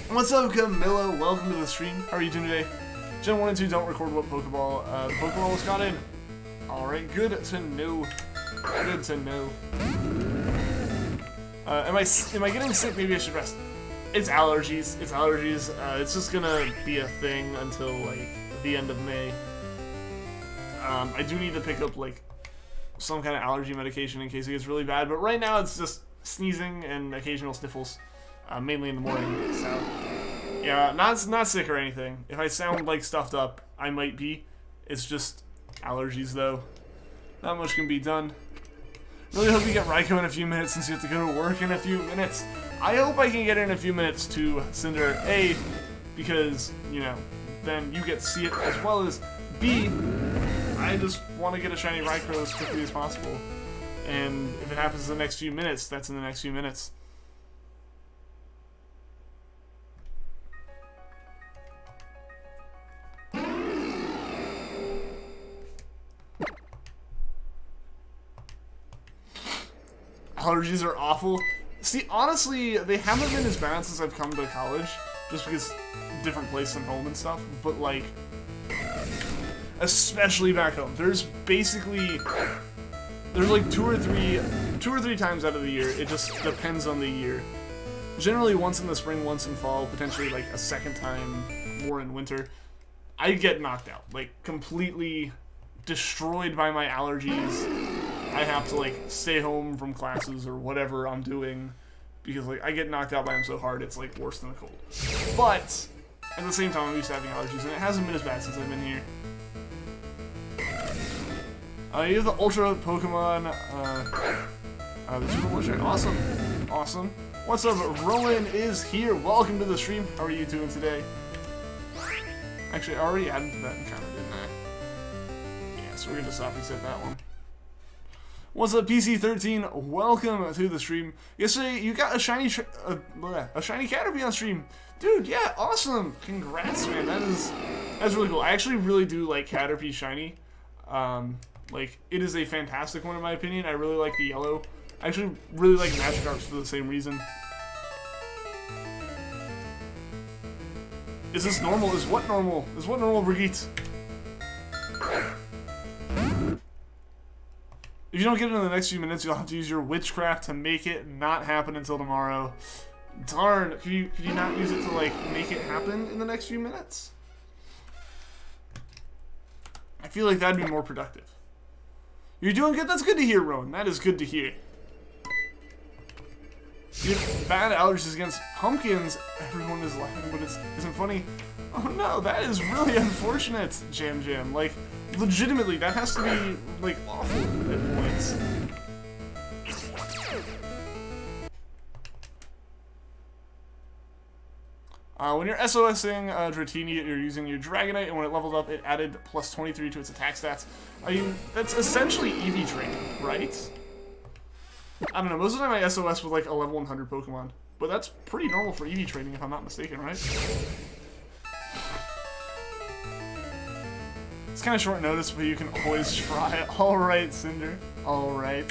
What's up, Camilla? Welcome to the stream. How are you doing today? Gen 1 and 2 don't record what Pokeball the Pokeball was caught in. Alright, good to know. Good to know. Am I getting sick? Maybe I should rest. It's allergies. It's allergies. It's just gonna be a thing until, like, the end of May. I do need to pick up, like, some kind of allergy medication in case it gets really bad, but right now it's just sneezing and occasional sniffles, mainly in the morning, so, yeah, not sick or anything. If I sound, like, stuffed up, I might be. It's just allergies, though. Not much can be done. Really hope you get Raikou in a few minutes since you have to go to work in a few minutes. I hope I can get in a few minutes to Cinder, A, because, you know, then you get to see it, as well as, B, I just want to get a shiny Raikou as quickly as possible. And if it happens in the next few minutes, that's in the next few minutes. Allergies are awful. See, honestly, they haven't been as bad since I've come to college, just because different place than home and stuff, but, like, especially back home. There's basically, there's like two or three times out of the year. It just depends on the year. Generally once in the spring, once in fall, potentially like a second time more in winter. I get knocked out, like completely destroyed by my allergies. I have to like stay home from classes or whatever I'm doing because like I get knocked out by them so hard it's like worse than a cold. But at the same time I'm used to having allergies and it hasn't been as bad since I've been here. You have the Ultra Pokemon, the Super Ultra. Awesome. Awesome. What's up? Rowan is here. Welcome to the stream. How are you doing today? Actually, I already added to that encounter, didn't I? Yeah, so we're going to soft reset that one. What's up, PC13? Welcome to the stream. Yesterday, you got a shiny Caterpie on stream. Dude, yeah, awesome. Congrats, man. That's really cool. I actually really do like Caterpie shiny. Like, it is a fantastic one in my opinion. I really like the yellow. I actually really like Magikarps for the same reason. Is this normal? Is what normal? Is what normal, Brigitte? If you don't get it in the next few minutes, you'll have to use your witchcraft to make it not happen until tomorrow. Darn, could you not use it to, like, make it happen in the next few minutes? I feel like that'd be more productive. You're doing good? That's good to hear, Rowan. That is good to hear. You have bad allergies against pumpkins. Everyone is laughing, but it isn't funny. Oh no, that is really unfortunate, Jam Jam. Like, legitimately, that has to be, like, awful at points. When you're SOSing Dratini, you're using your Dragonite, and when it leveled up, it added plus 23 to its attack stats. I mean, that's essentially EV training, right? I don't know, most of the time I SOS with like a level 100 Pokemon. But that's pretty normal for EV training, if I'm not mistaken, right? It's kind of short notice, but you can always try. Alright, Cinder. Alright.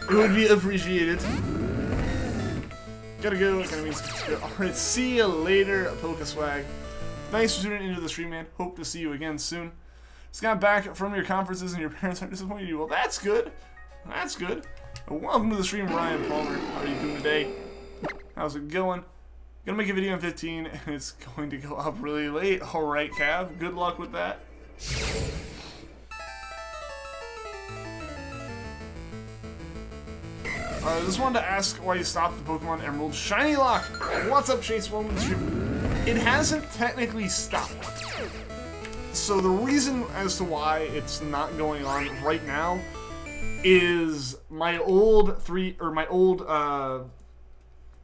It would be appreciated. Gotta go. Kinda means go. Alright, see you later, Pokeswag. Thanks for tuning into the stream, man. Hope to see you again soon. Just got back from your conferences and your parents aren't disappointed in you. Well, that's good. That's good. Welcome to the stream, Ryan Palmer. How are you doing today? How's it going? Gonna make a video in 15 and it's going to go up really late. Alright, Cav. Good luck with that. I just wanted to ask why you stopped the Pokemon Emerald Shiny Lock. What's up, Chase? Welcome to the stream. It hasn't technically stopped. So the reason as to why it's not going on right now is my old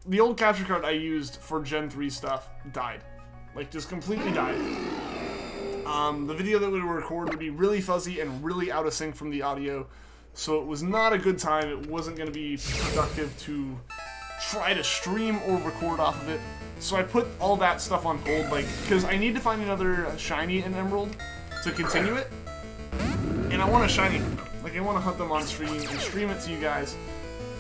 the old capture card I used for Gen 3 stuff died. Like, just completely died. The video that we would record would be really fuzzy and really out of sync from the audio. So it was not a good time. It wasn't going to be productive to try to stream or record off of it. So I put all that stuff on hold, like, because I need to find another shiny in Emerald to continue it. And I want a shiny. Like, I want to hunt them on stream and stream it to you guys.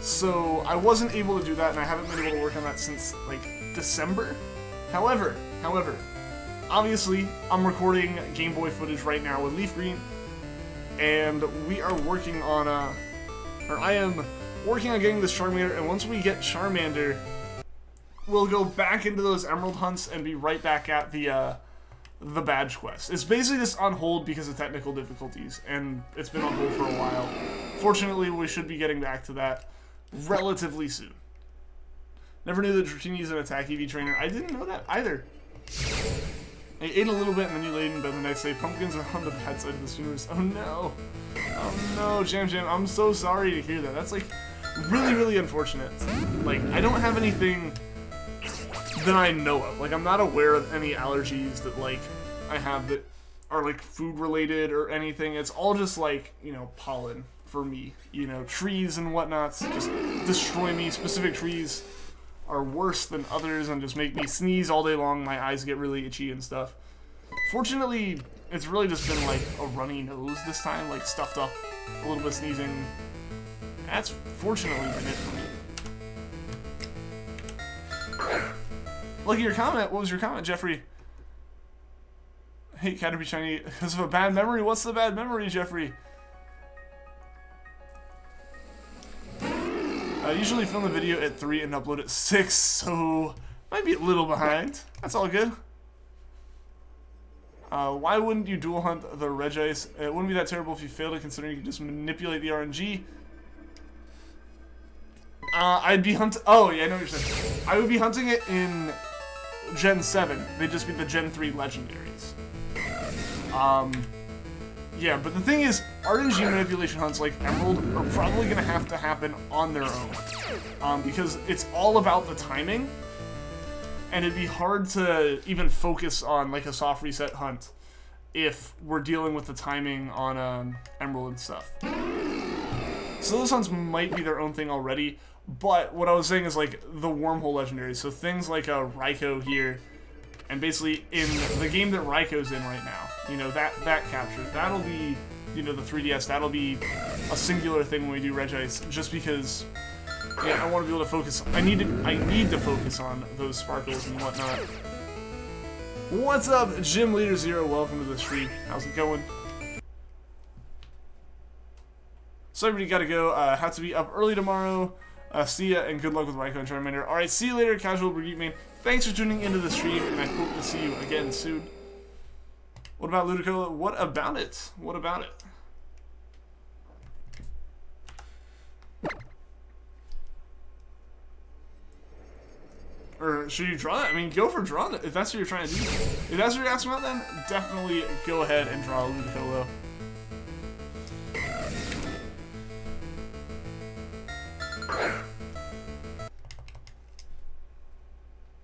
So I wasn't able to do that, and I haven't been able to work on that since, like, December. However, obviously, I'm recording Game Boy footage right now with Leafgreen. And we are working on, I am working on getting this Charmander, and once we get Charmander, we'll go back into those Emerald hunts and be right back at the badge quest. It's basically just on hold because of technical difficulties, and it's been on hold for a while. Fortunately, we should be getting back to that relatively soon. Never knew that Treecko is an attack EV trainer. I didn't know that either. I ate a little bit and then you laid in bed the next day. Pumpkins are on the bad side of this universe. Oh no. Oh no, Jam. I'm so sorry to hear that. That's like really, really unfortunate. Like, I don't have anything that I know of. Like, I'm not aware of any allergies that, like, I have that are, like, food related or anything. It's all just, like, you know, pollen for me. You know, trees and whatnots just destroy me. Specific trees are worse than others and just make me sneeze all day long. My eyes get really itchy and stuff. Fortunately, it's really just been like a runny nose this time, like stuffed up, a little bit of sneezing. That's fortunately been it for me. Look at your comment. What was your comment, Jeffrey? Hey, Caterpie Shiny, because of a bad memory. What's the bad memory, Jeffrey? I usually film the video at 3 and upload at 6, so might be a little behind. That's all good. Why wouldn't you dual hunt the Regice? It wouldn't be that terrible if you failed it, considering you could just manipulate the RNG. I'd be hunting. Oh, yeah, I know what you're saying. I would be hunting it in Gen 7. They'd just be the Gen 3 legendaries. Yeah, but the thing is, RNG manipulation hunts like Emerald are probably going to have to happen on their own. Because it's all about the timing, and it'd be hard to even focus on like a soft reset hunt if we're dealing with the timing on Emerald and stuff. So those hunts might be their own thing already, but what I was saying is like the wormhole legendaries, so things like a Raikou here, and basically in the game that Raikou's in right now, you know, that capture, that'll be, you know, the 3DS, that'll be a singular thing when we do Regice, just because, yeah, I want to be able to focus, I need to focus on those sparkles and whatnot. What's up, Gym Leader Zero? Welcome to the stream. How's it going? So everybody gotta go, have to be up early tomorrow. See ya, and good luck with Raikou and Charmander. Alright, see you later, Casual Brigade Main. Thanks for tuning into the stream, and I hope to see you again soon. What about Ludicolo? What about it? What about it? Or should you draw it? I mean, go for drawing it if that's what you're trying to do. If that's what you're asking about, then definitely go ahead and draw a Ludicolo.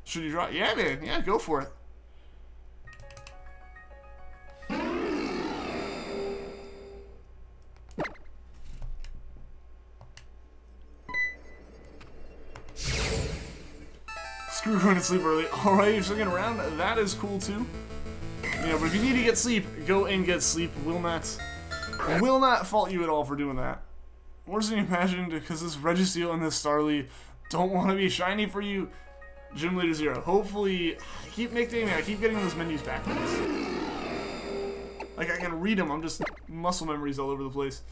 Should you draw? Yeah, man. Yeah, go for it. Screw going to sleep early. Alright, you're sticking around. That is cool too. You know, but if you need to get sleep, go and get sleep. Will not fault you at all for doing that. Worse than you imagined, because this Registeel and this Starly don't want to be shiny for you. Gym Leader 0. Hopefully, I keep getting those menus backwards. Like, I can read them, I'm just muscle memories all over the place.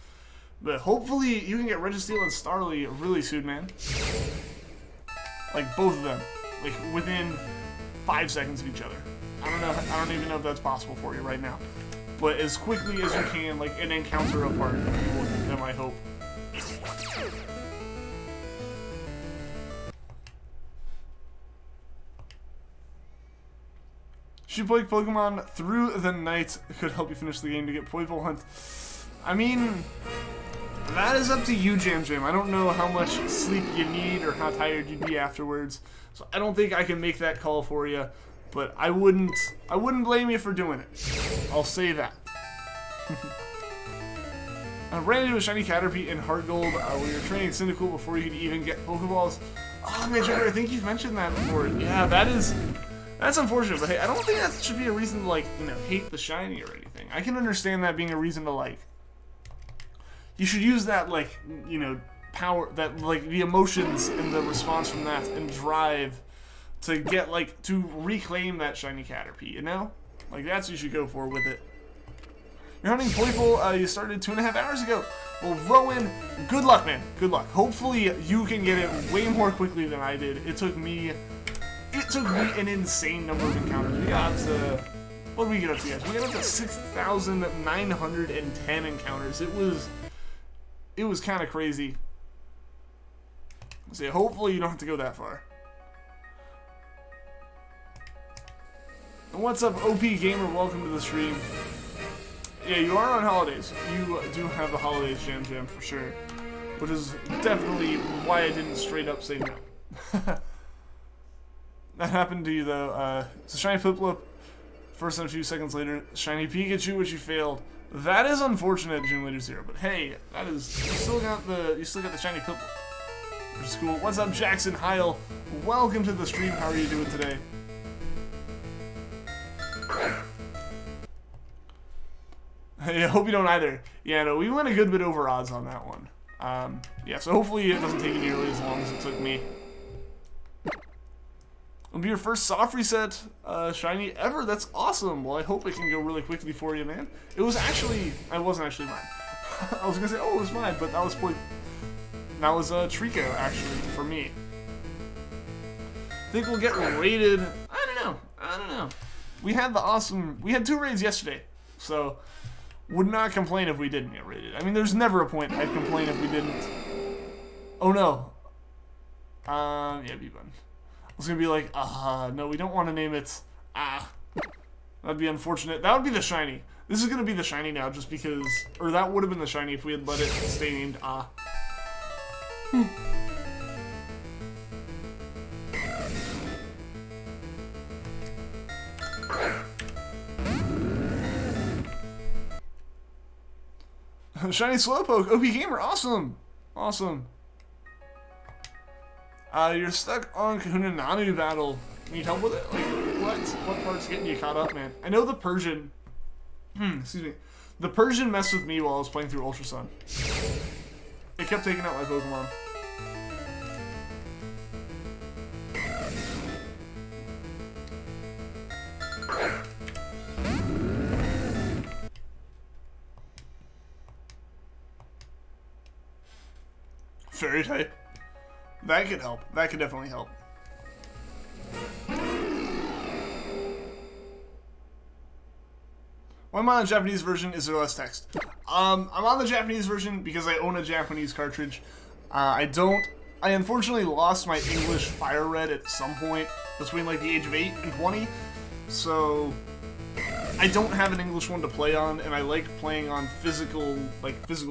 But hopefully, you can get Registeel and Starly really soon, man. Like, both of them. Like, within 5 seconds of each other. I don't even know if that's possible for you right now. But as quickly as you can, like, an encounter apart, you will get them, I hope. Should play Pokemon through the night. It could help you finish the game to get Poipole Hunt. I mean, that is up to you, Jam Jam. I don't know how much sleep you need or how tired you'd be afterwards. So I don't think I can make that call for you. But I wouldn't blame you for doing it. I'll say that. I ran into a shiny Caterpie in Heart Gold when you were training Cyndaquil before you could even get Pokeballs. Oh man, Joker, I think you've mentioned that before. Yeah, that's unfortunate, but hey, I don't think that should be a reason to, like, you know, hate the shiny or anything. I can understand that being a reason to, like, you should use that, like, you know, power, that, like, the emotions and the response from that and drive to get, like, to reclaim that shiny Caterpie, you know? Like, that's what you should go for with it. You're hunting Poipole, you started 2.5 hours ago. Well, Rowan, good luck, man. Good luck. Hopefully, you can get it way more quickly than I did. It took me an insane number of encounters. We got to, what did we get up to, guys? We got up to 6,910 encounters. It was kind of crazy. So yeah, hopefully you don't have to go that far. And what's up, OP Gamer? Welcome to the stream. Yeah, you are on holidays. You do have the holidays, Jam Jam, for sure. Which is definitely why I didn't straight up say no. That happened to you, though. So shiny Piplup, first and a few seconds later, shiny Pikachu, which you failed. That is unfortunate, Gym Leader 0, but hey, that is, you still got the shiny Piplup, which is cool. What's up, Jackson Heil? Welcome to the stream. How are you doing today? Hey, I hope you don't either. Yeah, no, we went a good bit over odds on that one. Yeah, so hopefully it doesn't take you nearly as long as it took me. It'll be your first soft reset shiny ever. That's awesome. Well, I hope it can go really quickly for you, man. It wasn't actually mine. I was gonna say, oh, it was mine, but that was Treecko, actually, for me. Think we'll get raided? I don't know. We had 2 raids yesterday, so would not complain if we didn't get raided. I mean, there's never a point I'd complain if we didn't. Oh no. Yeah, B-Bun. I was gonna be like, no, we don't want to name it. That'd be unfortunate. That would be the shiny. This is gonna be the shiny now, just because, or that would have been the shiny if we had let it stay named Shiny Slowpoke, OP Gamer, awesome! Awesome. You're stuck on Kahuna Nanu battle. Need help with it? Like, what part's getting you caught up, man? I know the Persian, excuse me. The Persian messed with me while I was playing through Ultra Sun. It kept taking out my Pokemon. Fairy type. That could help. That could definitely help. Why am I on the Japanese version? Is there less text? I'm on the Japanese version because I own a Japanese cartridge. I unfortunately lost my English Fire Red at some point between like the age of 8 and 20. So I don't have an English one to play on, and I like playing on physical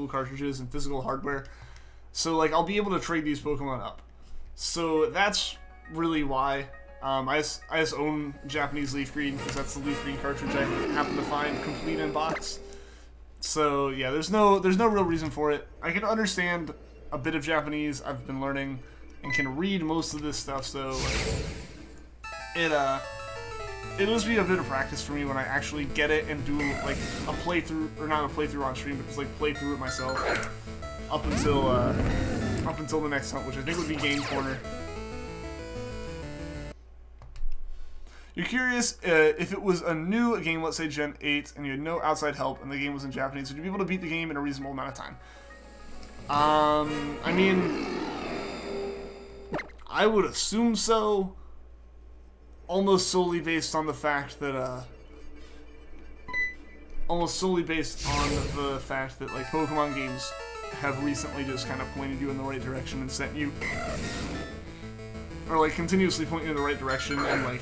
cartridges and physical hardware. So, like, I'll be able to trade these Pokemon up. So, that's really why. I just own Japanese Leafgreen, because that's the Leafgreen cartridge I happen to find complete in box. So, yeah, there's no real reason for it. I can understand a bit of Japanese. I've been learning and can read most of this stuff, so, like, it'll just be a bit of practice for me when I actually get it and do like a playthrough, or not a playthrough on stream, but just like play through it myself up until the next hunt, which I think would be Game Corner. You're curious if it was a new game, let's say Gen 8, and you had no outside help, and the game was in Japanese, would you be able to beat the game in a reasonable amount of time? I mean, I would assume so, almost solely based on the fact that, like, Pokemon games have recently just kind of pointed you in the right direction and sent you, or like continuously point you in the right direction and like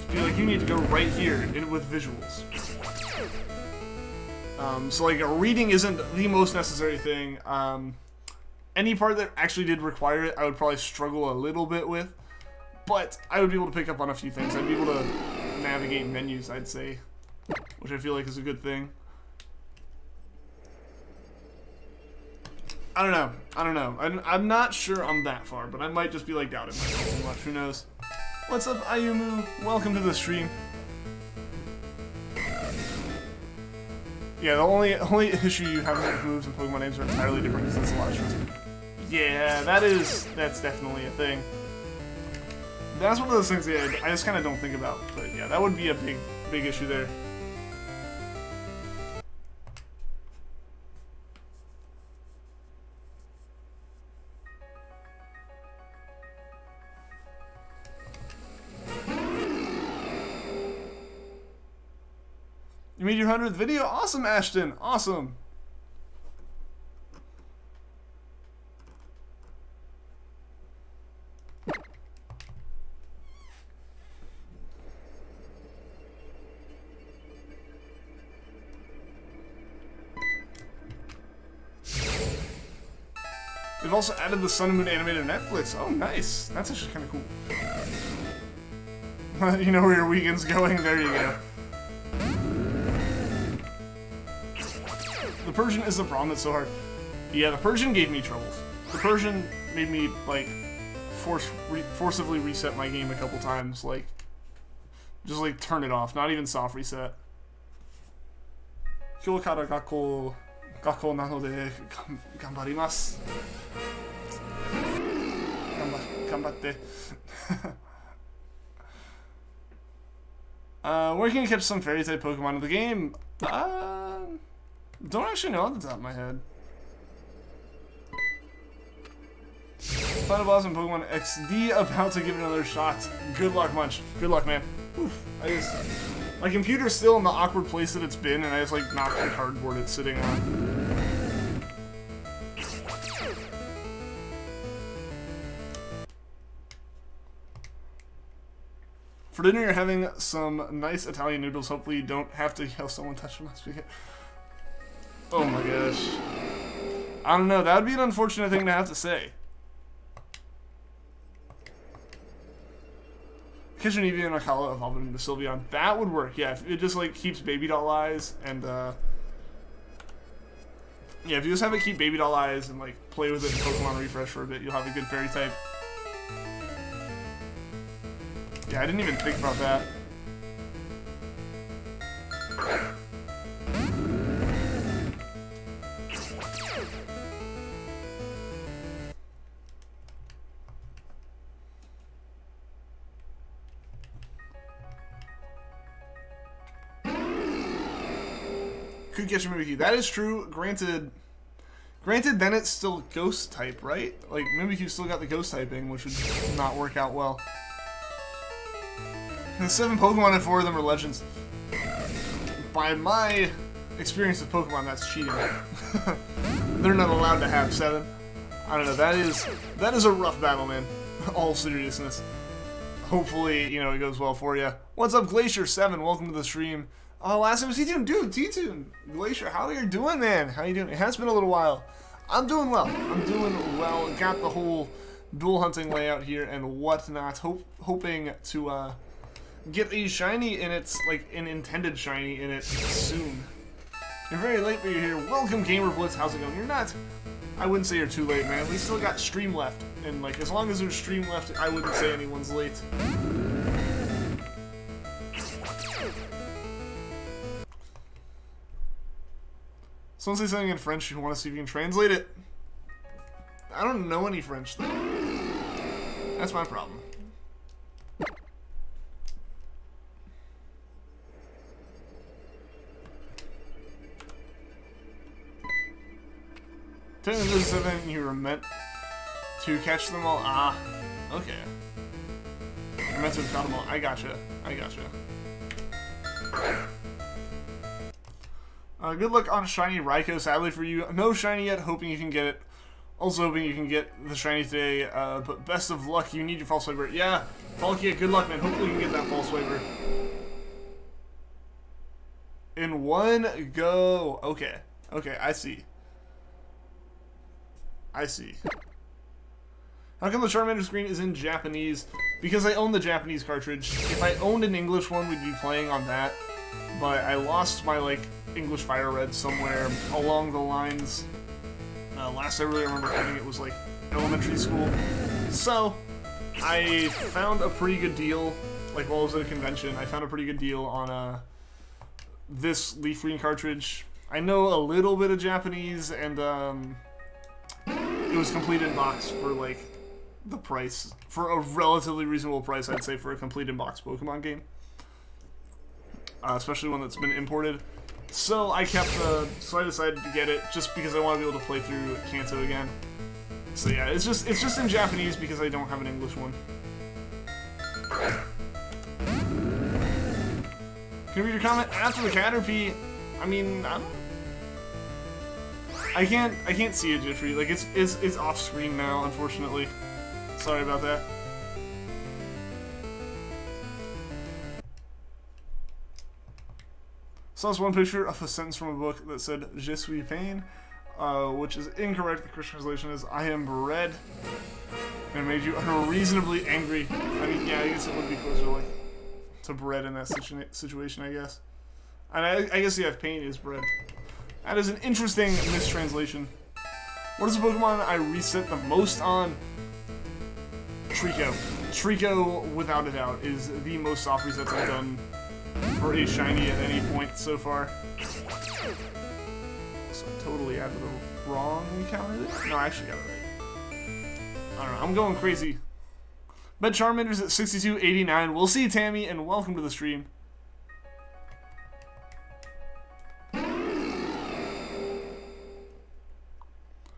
be like, you need to go right here with visuals. So like reading isn't the most necessary thing. Any part that actually did require it, I would probably struggle a little bit with, but I would be able to pick up on a few things. I'd be able to navigate menus, I'd say, which I feel like is a good thing. I don't know. I'm not sure I'm that far, but I might just be like doubting myself too much. Who knows? What's up, Ayumu? Welcome to the stream. Yeah, the only issue you have with moves and Pokemon names are entirely different because it's a lot of stress. Yeah, that's definitely a thing. That's one of those things that I just kind of don't think about. But yeah, that would be a big issue there. You made your 100th video? Awesome, Ashton! Awesome! They've also added the Sun and Moon animated Netflix. Oh, nice. That's actually kind of cool. You know where your weekend's going? There you go. The Persian is the problem that's so hard. Yeah, the Persian gave me troubles. The Persian made me, like, forcibly reset my game a couple times. Like, just, like, turn it off. Not even soft reset. Kyou kara gakkou nano de ganbarimasu. Ganbatte. Where can you catch some fairy-type Pokemon in the game? Don't actually know off the top of my head. Final boss in Pokemon XD about to give it another shot. Good luck, Munch. Good luck, man. Oof. My computer's still in the awkward place that it's been, and I just like knocked the cardboard it's sitting on. For dinner, you're having some nice Italian noodles. Hopefully you don't have to yell someone touched my speaker. Oh my gosh. I don't know, that would be an unfortunate thing to have to say. Kitchen Eevee and Akala evolving into Sylveon. That would work, yeah. If it just like keeps Baby Doll Eyes and yeah, if you just have it keep Baby Doll Eyes and like play with it in Pokemon Refresh for a bit, you'll have a good fairy type. Yeah, I didn't even think about that. Could catch a Mimikyu. That is true. Granted, then it's still Ghost type, right? Like, Mimikyu still got the Ghost typing, which would not work out well. And 7 Pokemon and 4 of them are Legends. By my experience with Pokemon, that's cheating. They're not allowed to have 7. I don't know. That is a rough battle, man. All seriousness. Hopefully, you know, it goes well for you. What's up, Glacier7? Welcome to the stream. Oh, last time was T-Tune. Dude, T-Tune. Glacier, how are you doing, man? How you doing? It has been a little while. I'm doing well. Got the whole dual hunting layout here and whatnot. Hoping to get a shiny in its, like, an intended shiny in it soon. You're very late, but you're here. Welcome, Gamer Blitz. How's it going? You're not. I wouldn't say you're too late, man. We still got stream left. And, like, as long as there's stream left, I wouldn't say anyone's late. Someone say something in French, you want to see if you can translate it? I don't know any French, though. That's my problem. Technically, this is something you were meant to catch them all. Ah, okay. You're meant to have caught them all. I gotcha. I gotcha. Good luck on Shiny Raikou, sadly for you. No Shiny yet, hoping you can get it. Also hoping you can get the Shiny today, but best of luck, you need your False Swiper. Yeah, Poochyena, good luck, man. Hopefully you can get that False Swiper. In one go. Okay. Okay, I see. I see. How come the Charmander screen is in Japanese? Because I own the Japanese cartridge. If I owned an English one, we'd be playing on that. But I lost my, like, English Fire Red somewhere along the lines. Last I really remember having it was, like, elementary school. So, I found a pretty good deal, like, while I was at a convention. I found a pretty good deal on, this Leafgreen cartridge. I know a little bit of Japanese, and, it was complete in box for, like, the price. For a relatively reasonable price, I'd say, for a complete in box Pokemon game. Especially one that's been imported. So I kept, so I decided to get it just because I want to be able to play through Kanto again. So yeah, it's just in Japanese because I don't have an English one. Can you read your comment after the Caterpie? I mean, I can't see it, Jiffrey. Like it's off screen now, unfortunately. Sorry about that. Saw this one picture of a sentence from a book that said "Je suis pain," which is incorrect. The Christian translation is "I am bread," and it made you unreasonably angry. I mean, yeah, I guess it would be closer like to bread in that situation, I guess. And I guess yeah, pain is bread. That is an interesting mistranslation. What is the Pokemon I reset the most on? Treecko. Treecko, without a doubt, is the most soft resets I've done for a Shiny at any point so far. So I totally added the wrong counted it? No, I actually got it right. I don't know, I'm going crazy. Bet Charmander's at 62.89. We'll see, Tammy, and welcome to the stream.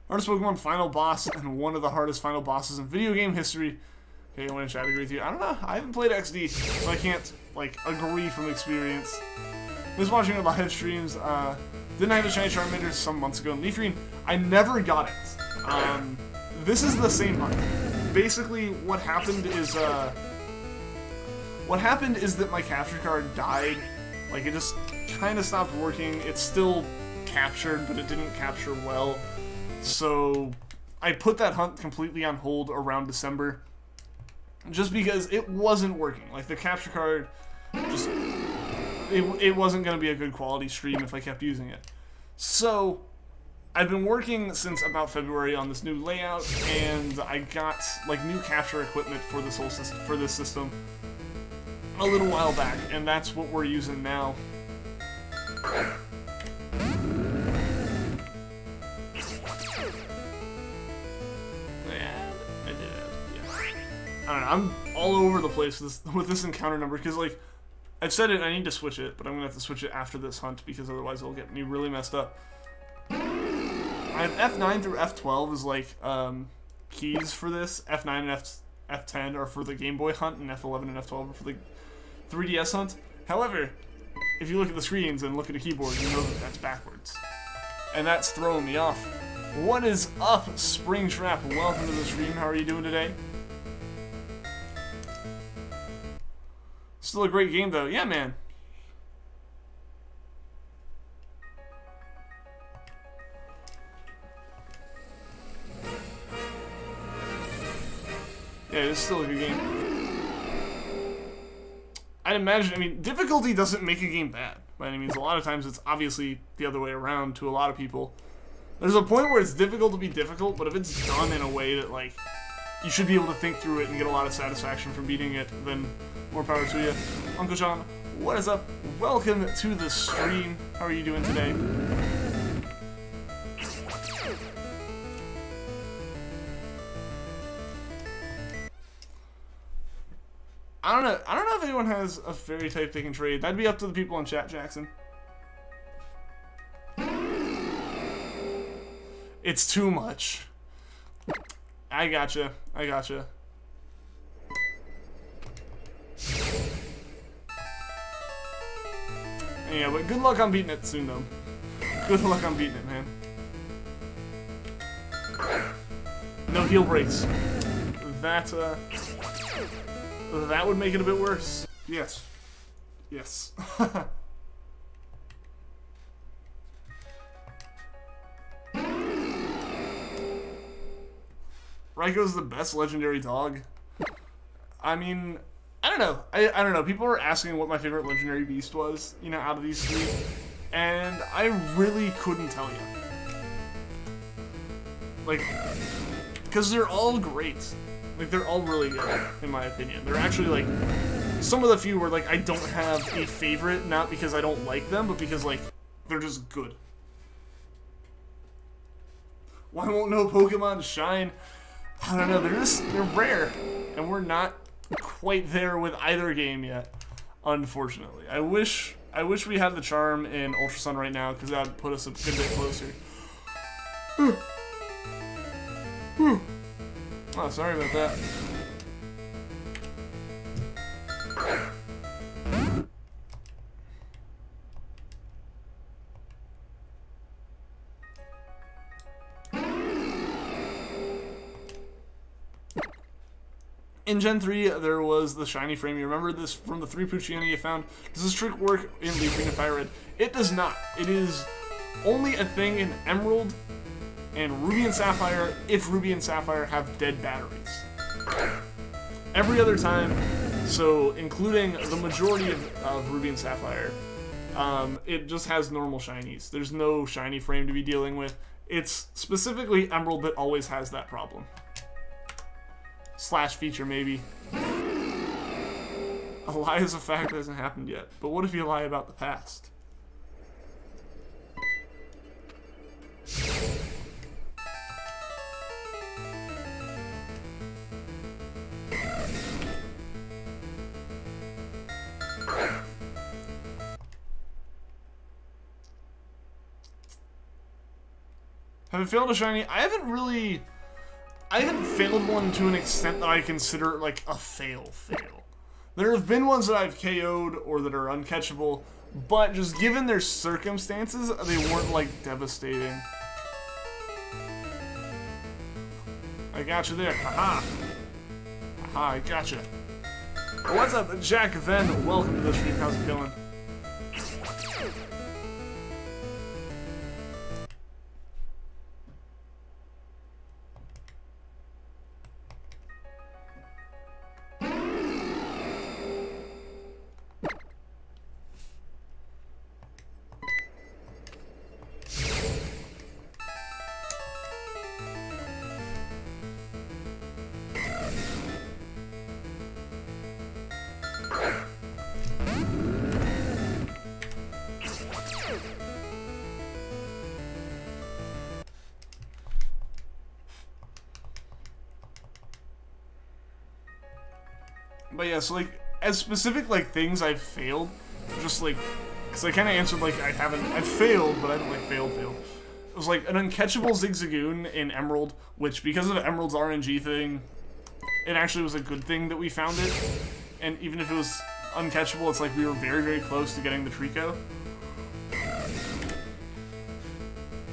Hardest Pokemon final boss and one of the hardest final bosses in video game history. Okay, I want to chat agree with you. I don't know. I haven't played XD, so I can't like agree from experience. I was watching live streams. Didn't have a Shiny Charmander some months ago in Leafgreen. I never got it. This is the same hunt. Basically, what happened is that my capture card died. Like it just kind of stopped working. It's still captured, but it didn't capture well. So I put that hunt completely on hold around December. Just because it wasn't working. Like, the capture card, just, it wasn't going to be a good quality stream if I kept using it. So, I've been working since about February on this new layout, and I got, like, new capture equipment for this whole system, for this system a little while back, and that's what we're using now. I don't know, I'm all over the place with this encounter number, because, like, I've said it, I need to switch it, but I'm going to have to switch it after this hunt, because otherwise it'll get me really messed up. I have F9 through F12 as, like, keys for this. F9 and F10 are for the Game Boy hunt, and F11 and F12 are for the 3DS hunt. However, if you look at the screens and look at a keyboard, you know that that's backwards. And that's throwing me off. What is up, Springtrap? Welcome to the stream. How are you doing today? Still a great game, though. Yeah, man. Yeah, it's still a good game. I'd imagine, I mean, difficulty doesn't make a game bad, by any means. A lot of times it's obviously the other way around to a lot of people. There's a point where it's difficult to be difficult, but if it's done in a way that, like, you should be able to think through it and get a lot of satisfaction from beating it, then more power to you. Uncle John, what is up? Welcome to the stream. How are you doing today? I don't know. I don't know if anyone has a fairy type they can trade. That'd be up to the people in chat, Jackson. It's too much. I gotcha. I gotcha. Yeah, but good luck on beating it soon, though. Good luck on beating it, man. No heal breaks. That would make it a bit worse. Yes. Yes. Raikou's the best legendary dog. I mean, I don't know. I don't know. People were asking what my favorite legendary beast was, you know, out of these three. And I really couldn't tell you. Like, because they're all great. Like, they're all really good, in my opinion. They're actually, like, some of the few where, like, I don't have a favorite, not because I don't like them, but because, like, they're just good. Why won't no Pokemon shine? I don't know, they're rare, and we're not quite there with either game yet, unfortunately. I wish we had the charm in Ultra Sun right now, because that would put us a good bit closer. Oh, sorry about that. In Gen 3, there was the shiny frame. You remember this from the 3 Poochyena you found? Does this trick work in Leafgreen and Fire Red? It does not. It is only a thing in Emerald and Ruby and Sapphire if Ruby and Sapphire have dead batteries. Every other time, so including the majority of Ruby and Sapphire, it just has normal shinies. There's no shiny frame to be dealing with. It's specifically Emerald that always has that problem. Slash feature, maybe. A lie is a fact that hasn't happened yet. But what if you lie about the past? Have I failed a shiny? I haven't failed one to an extent that I consider it like a fail. There have been ones that I've KO'd or that are uncatchable, but just given their circumstances, they weren't like devastating. I got you there, haha. Haha, I got you. What's up, Jack Venn? Welcome to the stream. How's it going? But yeah, so like, as specific like things I've failed, just like, because I kind of answered like I've failed, but I haven't like failed. It was like an uncatchable Zigzagoon in Emerald, which because of Emerald's RNG thing, it actually was a good thing that we found it. And even if it was uncatchable, it's like we were very, very close to getting the Treecko.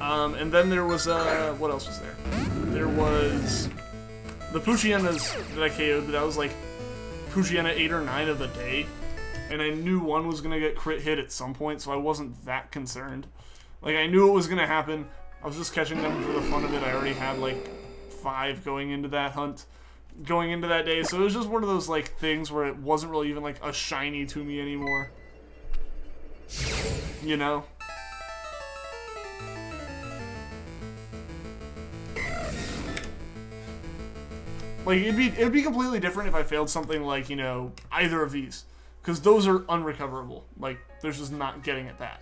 And then there was, what else was there? There was the Poochyenas that I KO'd, but that was like Poochyena 8 or 9 of the day, and I knew one was gonna get crit hit at some point, so I wasn't that concerned. Like, I knew it was gonna happen. I was just catching them for the fun of it. I already had like 5 going into that hunt, going into that day, so it was just one of those like things where it wasn't really even like a shiny to me anymore. You know? Like, it'd be completely different if I failed something like, you know, either of these. Because those are unrecoverable. Like, there's just not getting it back.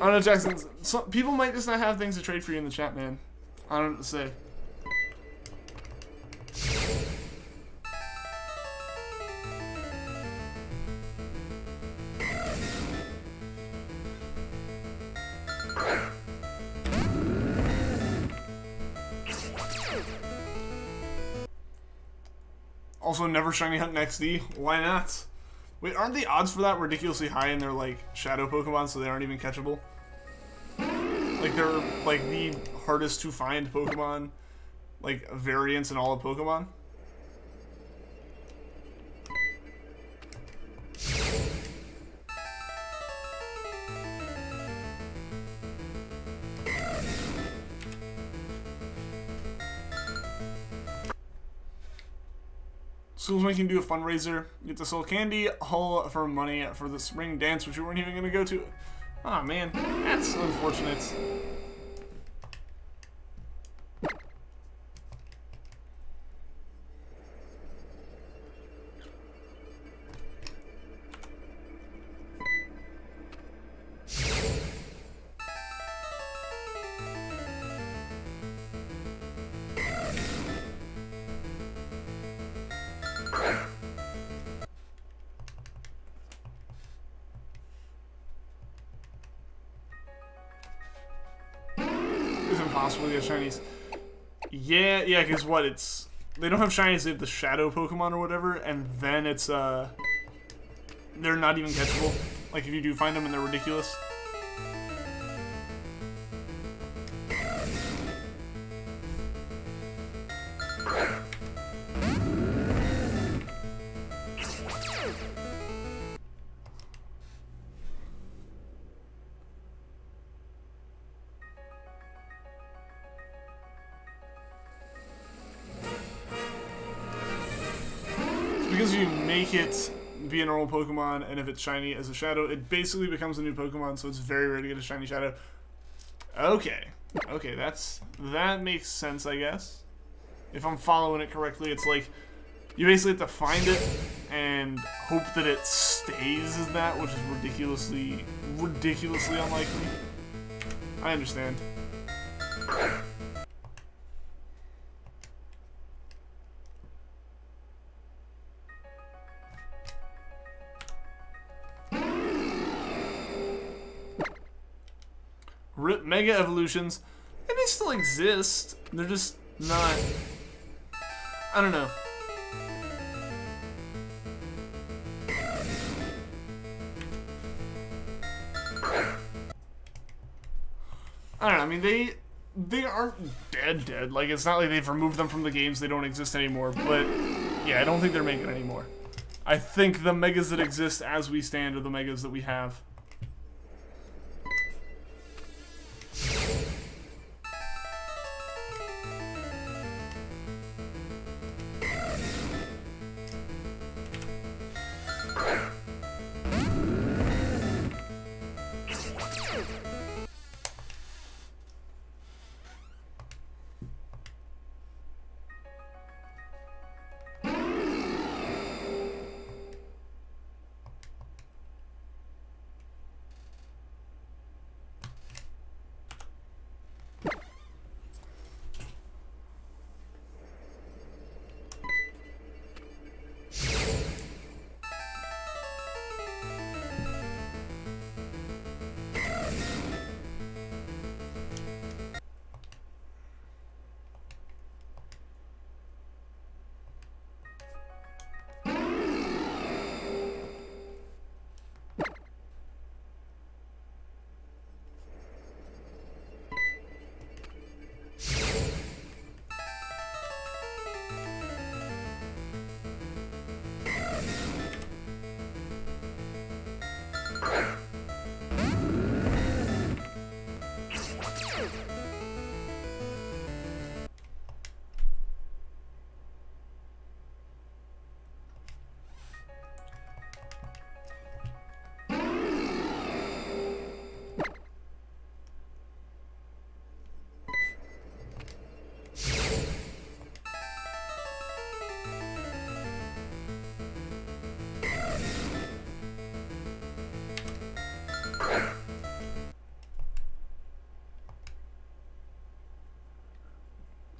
I don't know, Jackson. Some people might just not have things to trade for you in the chat, man. I don't know what to say. Also, never shiny hunt in XD. Why not? Wait, aren't the odds for that ridiculously high in their, like, shadow Pokemon, so they aren't even catchable? Like, they're, like, the hardest to find Pokemon, like, variants in all of Pokemon? Schools making do a fundraiser. You get to sell candy, haul for money for the spring dance, which you weren't even going to go to. Aw, man. That's unfortunate. Possibly get shinies. Yeah, because what, it's... They don't have shinies, they have the shadow Pokemon or whatever, and then it's, they're not even catchable. Like, if you do find them and they're ridiculous. Because you make it be a normal Pokemon, and if it's shiny as a shadow, it basically becomes a new Pokemon, so it's very rare to get a shiny shadow. Okay. Okay, that makes sense, I guess. If I'm following it correctly, it's like, you basically have to find it, and hope that it stays as that, which is ridiculously unlikely. I understand. Rip Mega Evolutions, and they still exist. They're just not... I don't know. I don't know, I mean, they aren't dead. Like, it's not like they've removed them from the games, they don't exist anymore, but yeah, I don't think they're making anymore. I think the Megas that exist as we stand are the Megas that we have.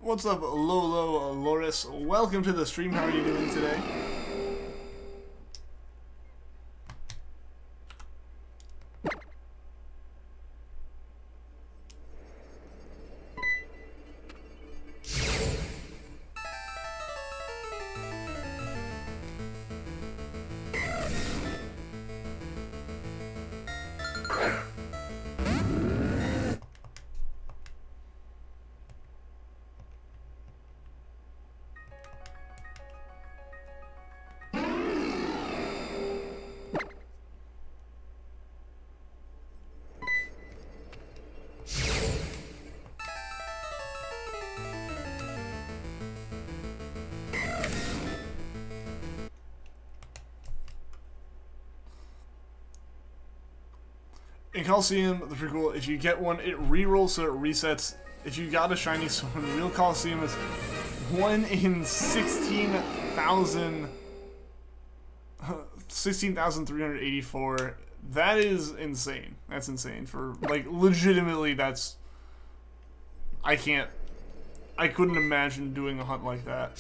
What's up, Lolo Loris? Welcome to the stream. How are you doing today? In Coliseum, the pretty cool, if you get one, it re-rolls so it resets. If you got a shiny sword, real Coliseum is 1 in 16,384. That is insane. That's insane. For, like, legitimately, that's... I couldn't imagine doing a hunt like that.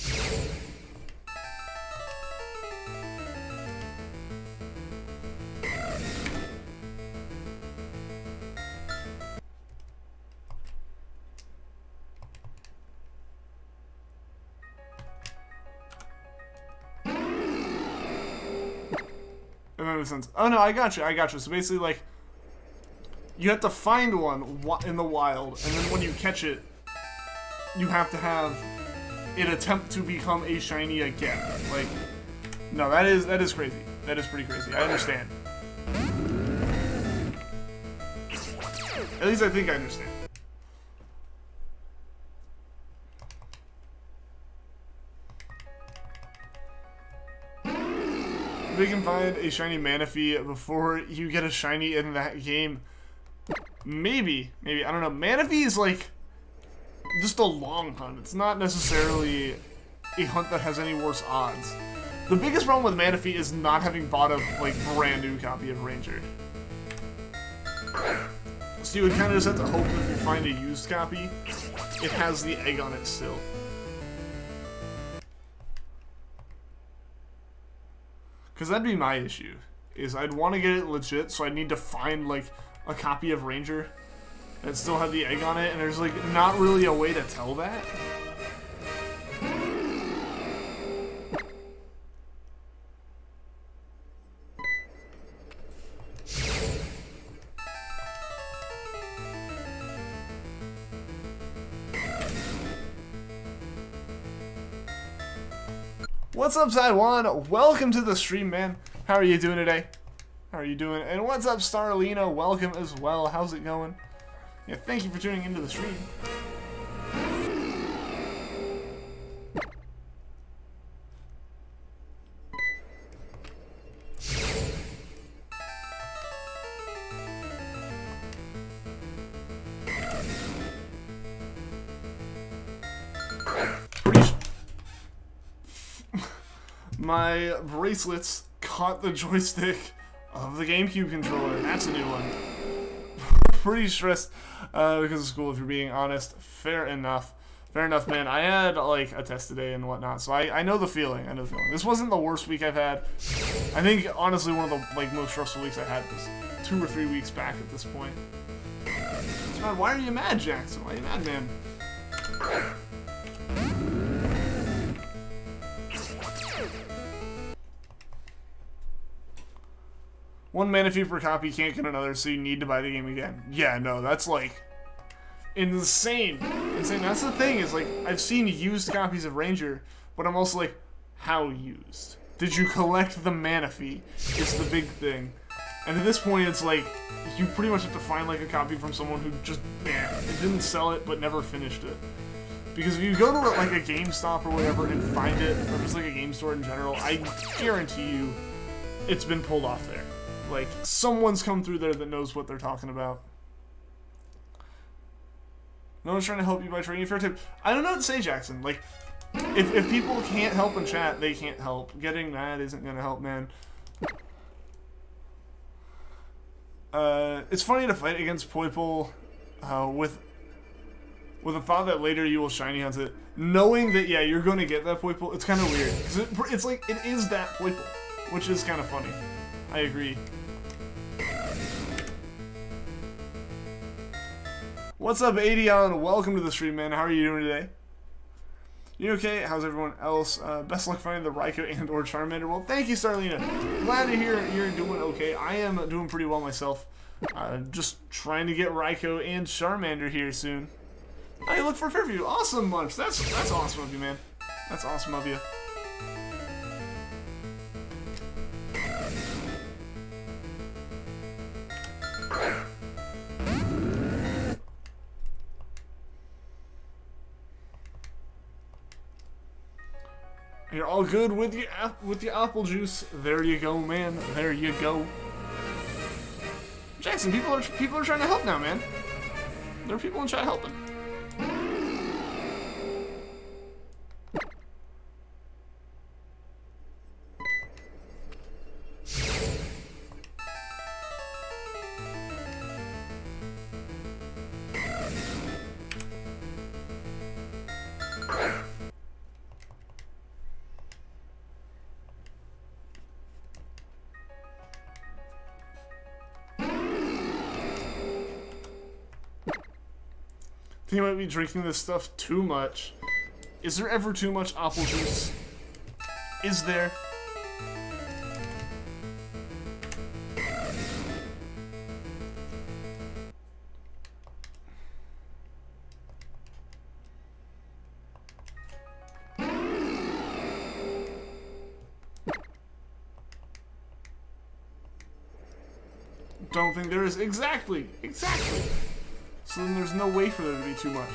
Sense. Oh no, I got you. So basically, like, you have to find one in the wild, and then when you catch it, you have to have it attempt to become a shiny again. Like, no, that is crazy. That is pretty crazy. I understand. At least I think I understand. We can find a shiny Manaphy before you get a shiny in that game. Maybe. I don't know. Manaphy is like just a long hunt. It's not necessarily a hunt that has any worse odds. The biggest problem with Manaphy is not having bought a like brand new copy of Ranger. So you would kind of just have to hope that if you find a used copy, it has the egg on it still. Because that'd be my issue, is I'd want to get it legit, so I'd need to find, like, a copy of Ranger that still had the egg on it, and there's, like, not really a way to tell that. What's up, Side1? Welcome to the stream, man. How are you doing today? How are you doing? And what's up, Starlina? Welcome as well. How's it going? Yeah, thank you for tuning into the stream. My bracelets caught the joystick of the GameCube controller. That's a new one. Pretty stressed because of school, if you're being honest. Fair enough. Fair enough, man. I had, like, a test today and whatnot, so I know the feeling. I know the feeling. This wasn't the worst week I've had. I think, honestly, one of the, like, most stressful weeks I had was 2 or 3 weeks back at this point. So, man, why are you mad, Jackson? Why are you mad, man? One Manaphy per copy, can't get another, so you need to buy the game again. Yeah, no, that's like insane. Insane. That's the thing, is like I've seen used copies of Ranger, but I'm also like, how used? Did you collect the Manaphy? Is the big thing. And at this point, it's like you pretty much have to find like a copy from someone who just it didn't sell it but never finished it. Because if you go to like a GameStop or whatever and find it, or just like a game store in general, I guarantee you it's been pulled off there. Like, someone's come through there that knows what they're talking about. No one's trying to help you by trading fair tip. I don't know what to say, Jackson. Like, if people can't help in chat, they can't help. Getting mad isn't gonna help, man. It's funny to fight against Poipole with with the thought that later you will shiny hunt it, knowing that, yeah, you're going to get that Poipole, it's kind of weird. 'Cause it's like, it is that Poipole, which is kind of funny. I agree. What's up, Adion? Welcome to the stream, man. How are you doing today? You okay? How's everyone else? Best luck finding the Raikou and or Charmander. Well, thank you, Starlina. Glad to hear you're doing okay. I am doing pretty well myself. Just trying to get Raikou and Charmander here soon. I look for Fairview. Awesome, Munch. That's awesome of you, man. That's awesome of you. You're all good with your apple juice. There you go, man. There you go. Jackson, people are trying to help now, man. There are people in chat helping. I think I might be drinking this stuff too much. Is there ever too much apple juice? Is there? Don't think there is. Exactly! Exactly! So then there's no way for there to be too much.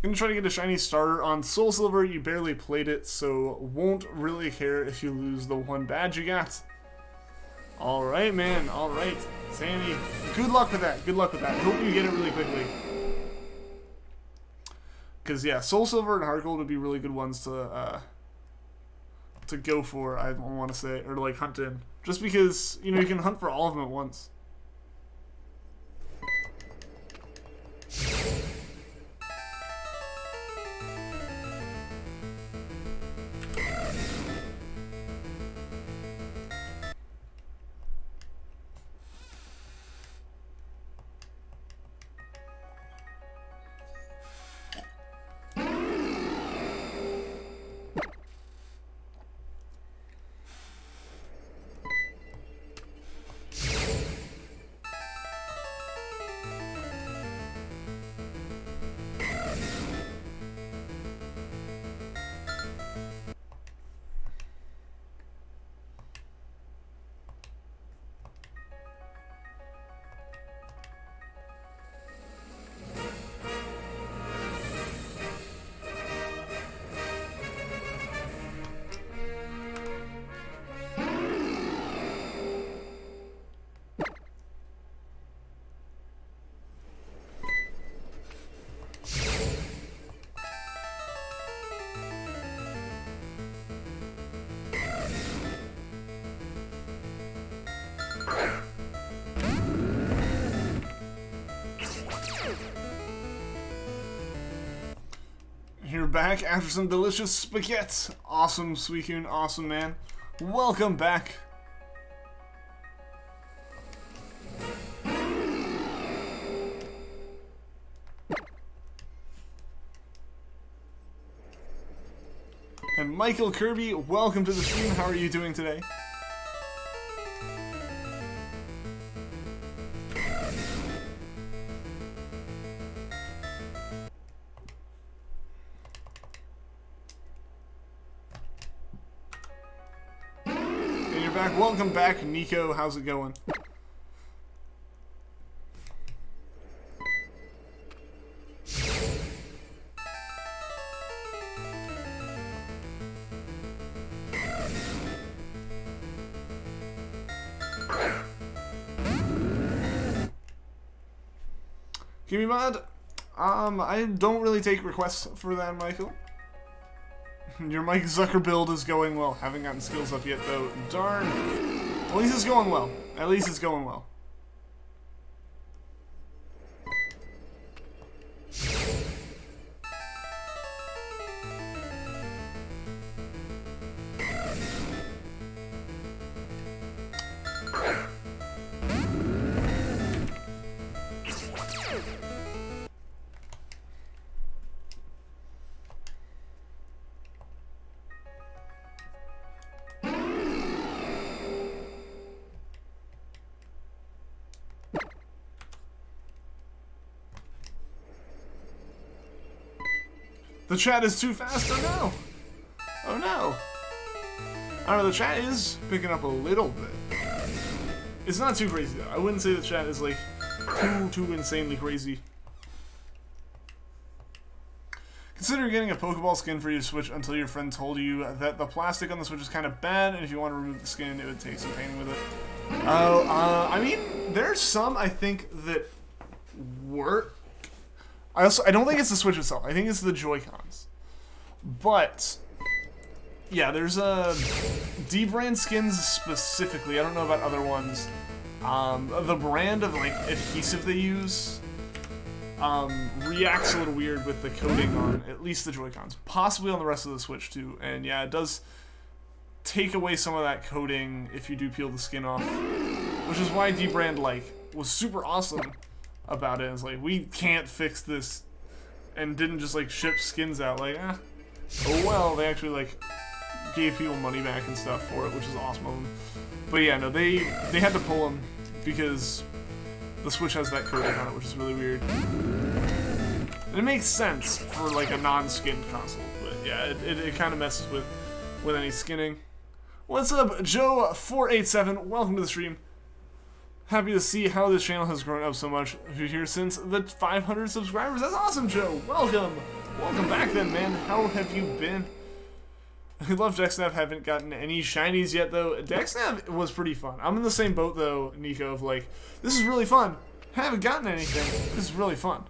Gonna try to get a shiny starter on Soul Silver. You barely played it, so won't really care if you lose the one badge you got. Alright, man. Alright. Sammy, good luck with that. Good luck with that. Hope you get it really quickly. Because, yeah, Soul Silver and Heart Gold would be really good ones to go for, I want to say, or to, like, hunt in. Just because, you know, you can hunt for all of them at once. You're back after some delicious spaghetti. Awesome, Suicune. Awesome, man. Welcome back. Michael Kirby, welcome to the stream. How are you doing today? And you're back. Welcome back, Nico. How's it going? Give me mod. I don't really take requests for that, Michael. Your Mike Zucker build is going well. Haven't gotten skills up yet, though. Darn. At least it's going well. At least it's going well. The chat is too fast, oh no! Oh no! I don't know, the chat is picking up a little bit. It's not too crazy though. I wouldn't say the chat is like too insanely crazy. Consider getting a Pokeball skin for your Switch until your friend told you that the plastic on the Switch is kind of bad, and if you want to remove the skin, it would take some painting with it. Oh, I mean, there's some I think that work. I don't think it's the Switch itself. I think it's the Joy-Cons. But yeah, there's D-brand skins specifically. I don't know about other ones. The brand of like adhesive they use reacts a little weird with the coating on at least the Joy-Cons, possibly on the rest of the Switch too. And yeah, it does take away some of that coating if you do peel the skin off, which is why D-brand like was super awesome about it. It's like, we can't fix this, and didn't just like ship skins out like, oh well. They actually like gave people money back and stuff for it, which is awesome of them. But yeah, no, they had to pull them because the Switch has that coating on it, which is really weird. And it makes sense for like a non-skinned console, but yeah, it kind of messes with any skinning. What's up, Joe487? Welcome to the stream. Happy to see how this channel has grown up so much here since the 500 subscribers. That's awesome, Joe. Welcome. Welcome back then, man. How have you been? I love DexNav. Haven't gotten any shinies yet, though. DexNav was pretty fun. I'm in the same boat, though, Nico, of like, this is really fun. Haven't gotten anything. This is really fun.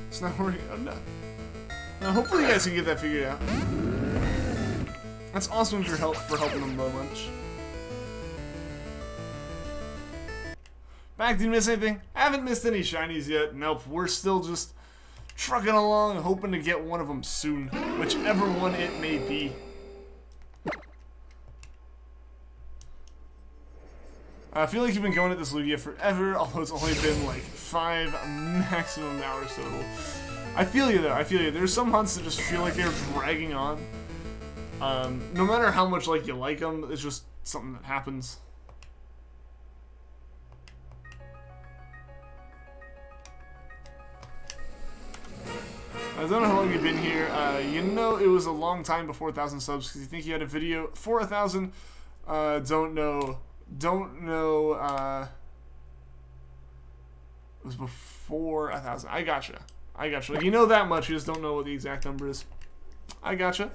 It's not working. Oh no. Now, hopefully you guys can get that figured out. That's awesome for helping them a bunch. Back, did you miss anything? Haven't missed any shinies yet. Nope, we're still just trucking along, hoping to get one of them soon, whichever one it may be. I feel like you've been going at this Lugia forever, although it's only been like 5 maximum hours total. I feel you though, I feel you. There's some hunts that just feel like they're dragging on. No matter how much like you like them, it's just something that happens. I don't know how long you've been here. You know it was a long time before 1,000 subs, because you think you had a video for 1,000. Don't know Don't know, it was before 1,000. I gotcha. I gotcha. Like, you know that much, you just don't know what the exact number is. I gotcha.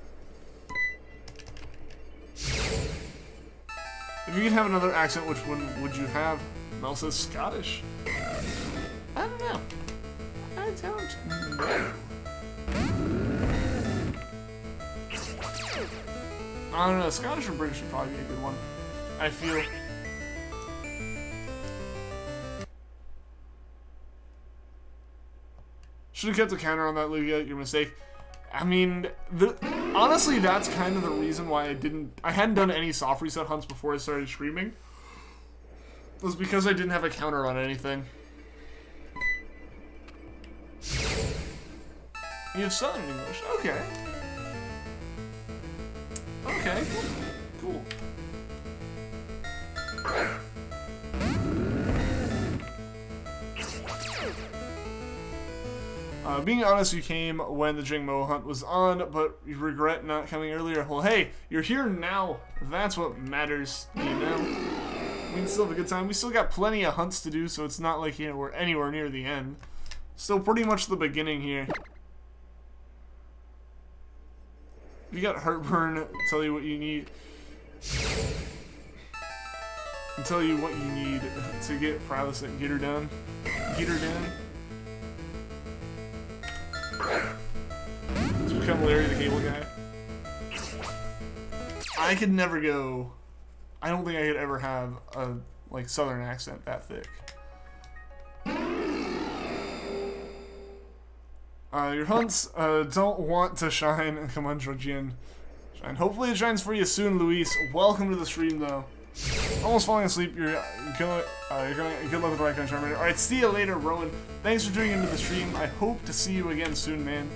If you could have another accent, which one would you have? Mel says Scottish. I don't know. I don't know. I don't know. Scottish or British would probably be a good one. I feel. Should have kept a counter on that, Lugia. Your mistake. I mean, honestly, that's kind of the reason why I hadn't done any soft reset hunts before I started streaming. It was because I didn't have a counter on anything. You have Southern English. Okay. Okay, cool. Being honest, you came when the Jangmo-o hunt was on, but you regret not coming earlier. Well, hey, you're here now. That's what matters, you know? We can still have a good time. We still got plenty of hunts to do, so it's not like, you know, we're anywhere near the end. Still pretty much the beginning here. You got heartburn, tell you what you need. And tell you what you need to get prowess and get her done. Get her done. Let's become Larry the Cable Guy. I could never go. I don't think I could ever have a like southern accent that thick. Your hunts don't want to shine. Come on, Georgian. Shine. Hopefully it shines for you soon, Luis. Welcome to the stream, though. Almost falling asleep. You're going. Good luck with Raikou Charmander. All right, see you later, Rowan. Thanks for tuning into the stream. I hope to see you again soon, man.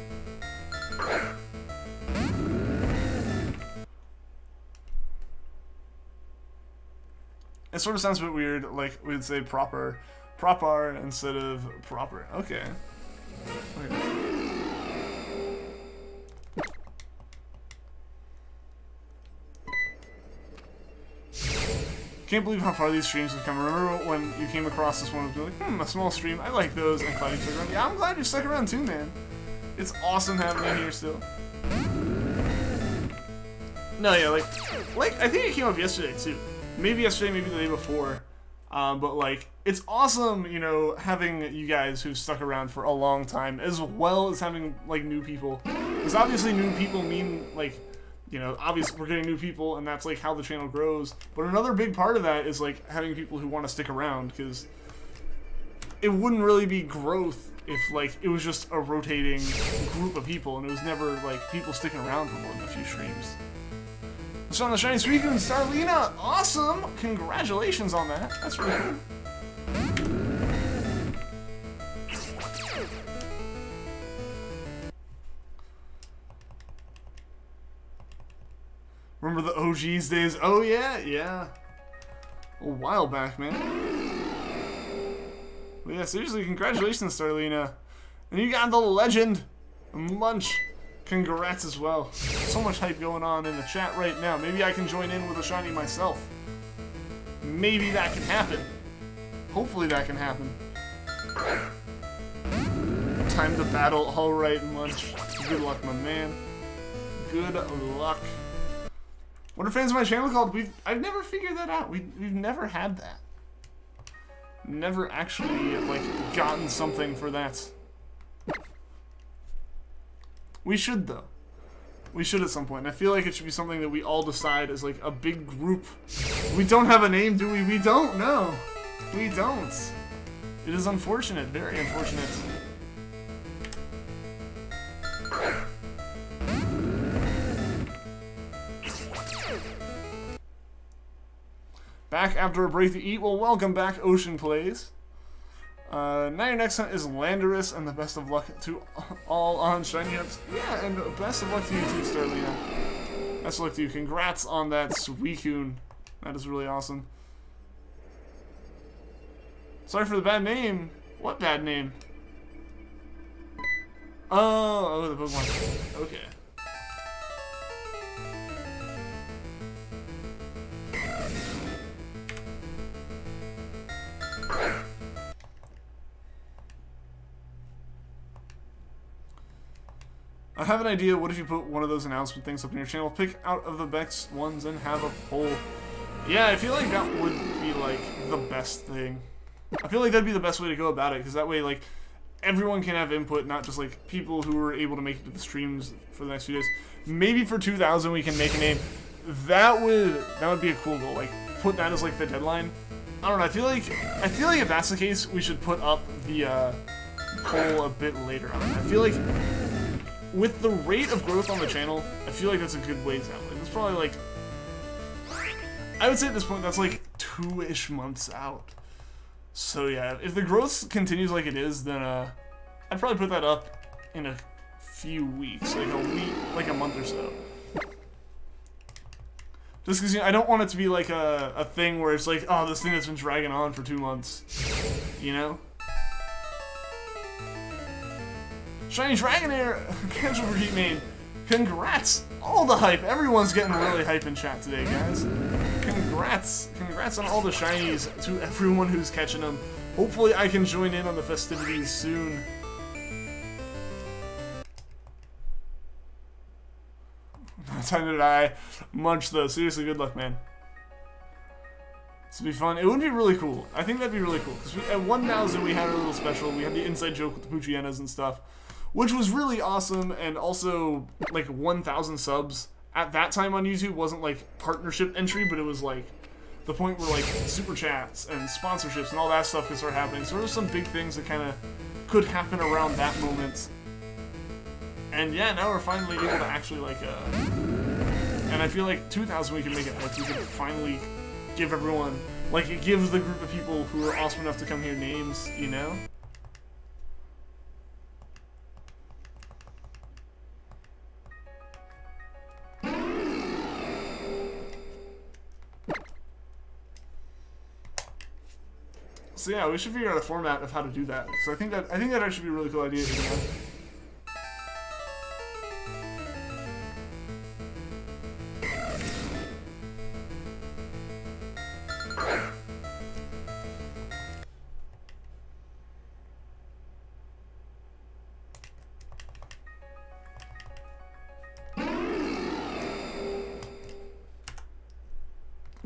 It sort of sounds a bit weird, like we'd say proper instead of proper. Okay. Can't believe how far these streams have come. Remember when you came across this one and was like, a small stream, I like those, and glad you stuck around. Yeah, I'm glad you stuck around too, man. It's awesome having you here still. No, yeah, like I think it came up yesterday too. Maybe yesterday, maybe the day before. But like, it's awesome, you know, having you guys who've stuck around for a long time, as well as having like new people. Because obviously new people mean like, you know, obviously we're getting new people, and that's like how the channel grows. But another big part of that is like having people who want to stick around, because it wouldn't really be growth if like it was just a rotating group of people, and it was never like people sticking around for more than a few streams. It's on the Shiny Suicune and Starlina. Awesome! Congratulations on that. That's really cool. Remember the OG's days? Oh yeah, yeah. A while back, man. But yeah, seriously, congratulations, Starlina. And you got the legend, Munch. Congrats as well. So much hype going on in the chat right now. Maybe I can join in with a shiny myself. Maybe that can happen. Hopefully that can happen. Time to battle. Alright, Munch. Good luck, my man. Good luck. What are fans of my channel called? I've never figured that out. We've never had that. Never actually, like, gotten something for that. We should, though. We should at some point. And I feel like it should be something that we all decide as, like, a big group. We don't have a name, do we? We don't, no. We don't. It is unfortunate. Very unfortunate. Back after a break to eat. Well, welcome back, Ocean Plays. Now your next hunt is Landorus, and the best of luck to all on Shiny Ups. Yeah, and best of luck to you too, Starlina. Best of luck to you. Congrats on that Suicune. That is really awesome. Sorry for the bad name. What bad name? Oh, the Pokemon. Okay. I have an idea. What if you put one of those announcement things up in your channel? Pick out of the best ones and have a poll. Yeah, I feel like that would be, like, the best thing. I feel like that'd be the best way to go about it, because that way, like, everyone can have input, not just, like, people who are able to make it to the streams for the next few days. Maybe for 2,000 we can make a name. That would be a cool goal. Like, put that as, like, the deadline. I don't know, I feel like if that's the case, we should put up the, poll a bit later on. I feel like, with the rate of growth on the channel, I feel like that's a good ways out. Like, it's probably, like, I would say at this point, that's, like, 2-ish months out. So, yeah, if the growth continues like it is, then, I'd probably put that up in a few weeks. Like, like a month or so. Just because, you know, I don't want it to be, like, a thing where it's like, oh, this thing that's been dragging on for 2 months. You know? Shiny Dragonair! Cancel for Heat Main. Congrats! All the hype. Everyone's getting really hype in chat today, guys. Congrats. Congrats on all the shinies to everyone who's catching them. Hopefully I can join in on the festivities soon. No time to die. Much though. Seriously, good luck, man. This would be fun. It would be really cool. I think that'd be really cool. Because at 1,000 we had a little special. We had the inside joke with the Poochyenas and stuff. Which was really awesome, and also, like, 1,000 subs at that time on YouTube wasn't, like, partnership entry, but it was, like, the point where, like, super chats and sponsorships and all that stuff could start happening. So there were some big things that kind of could happen around that moment. And, yeah, now we're finally able to actually, like, and I feel like 2,000 we can make it, like, we can finally give everyone, like, it gives the group of people who are awesome enough to come here names, you know? So yeah, we should figure out a format of how to do that. So I think that actually be a really cool idea.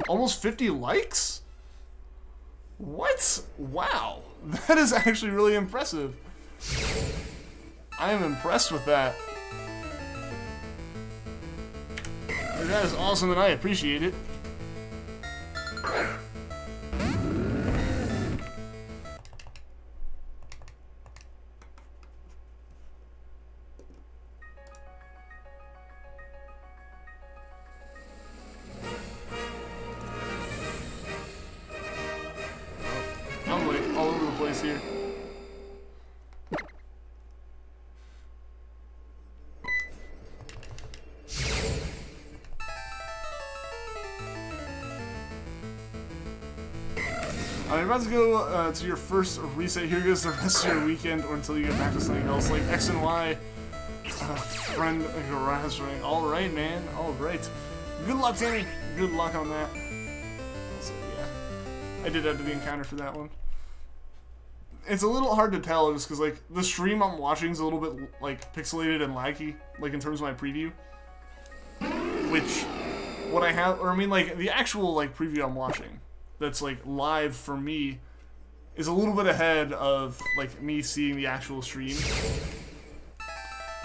Almost 50 likes? What? Wow. That is actually really impressive. I am impressed with that. That is awesome and I appreciate it. Here. I'm about to go to your first reset. Here goes the rest of your weekend, or until you get back to something else, like X and Y. Friend garage ring. All right, man. All right. Good luck, Tammy. Good luck on that. Also, yeah, I did add to the encounter for that one. It's a little hard to tell just because, like, the stream I'm watching is a little bit, like, pixelated and laggy, like, in terms of my preview. Which, what I have, or I mean, like, the actual, like, preview I'm watching that's, like, live for me is a little bit ahead of, like, me seeing the actual stream.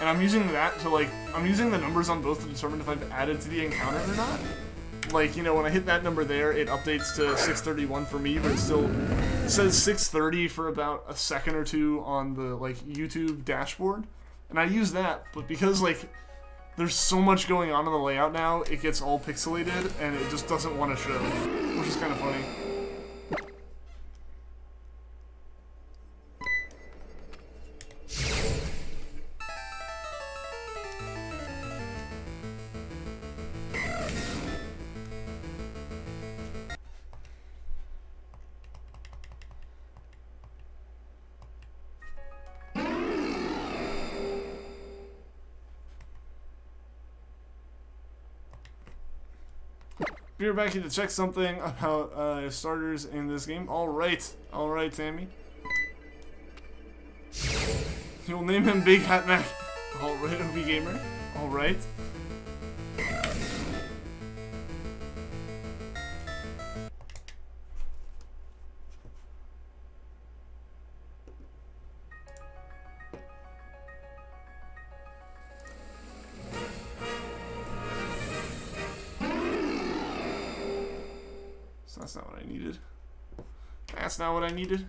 And I'm using that to, like, I'm using the numbers on both to determine if I've added to the encounter or not. Like, you know, when I hit that number there, it updates to 631 for me, but it still says 630 for about a second or two on the, like, YouTube dashboard. And I use that, but because, like, there's so much going on in the layout now, it gets all pixelated, and it just doesn't want to show, which is kind of funny. Be right back here to check something about starters in this game. Alright, Tammy. You'll name him Big Hat Mac. Alright, OB Gamer. Alright. So that's not what I needed. That's not what I needed.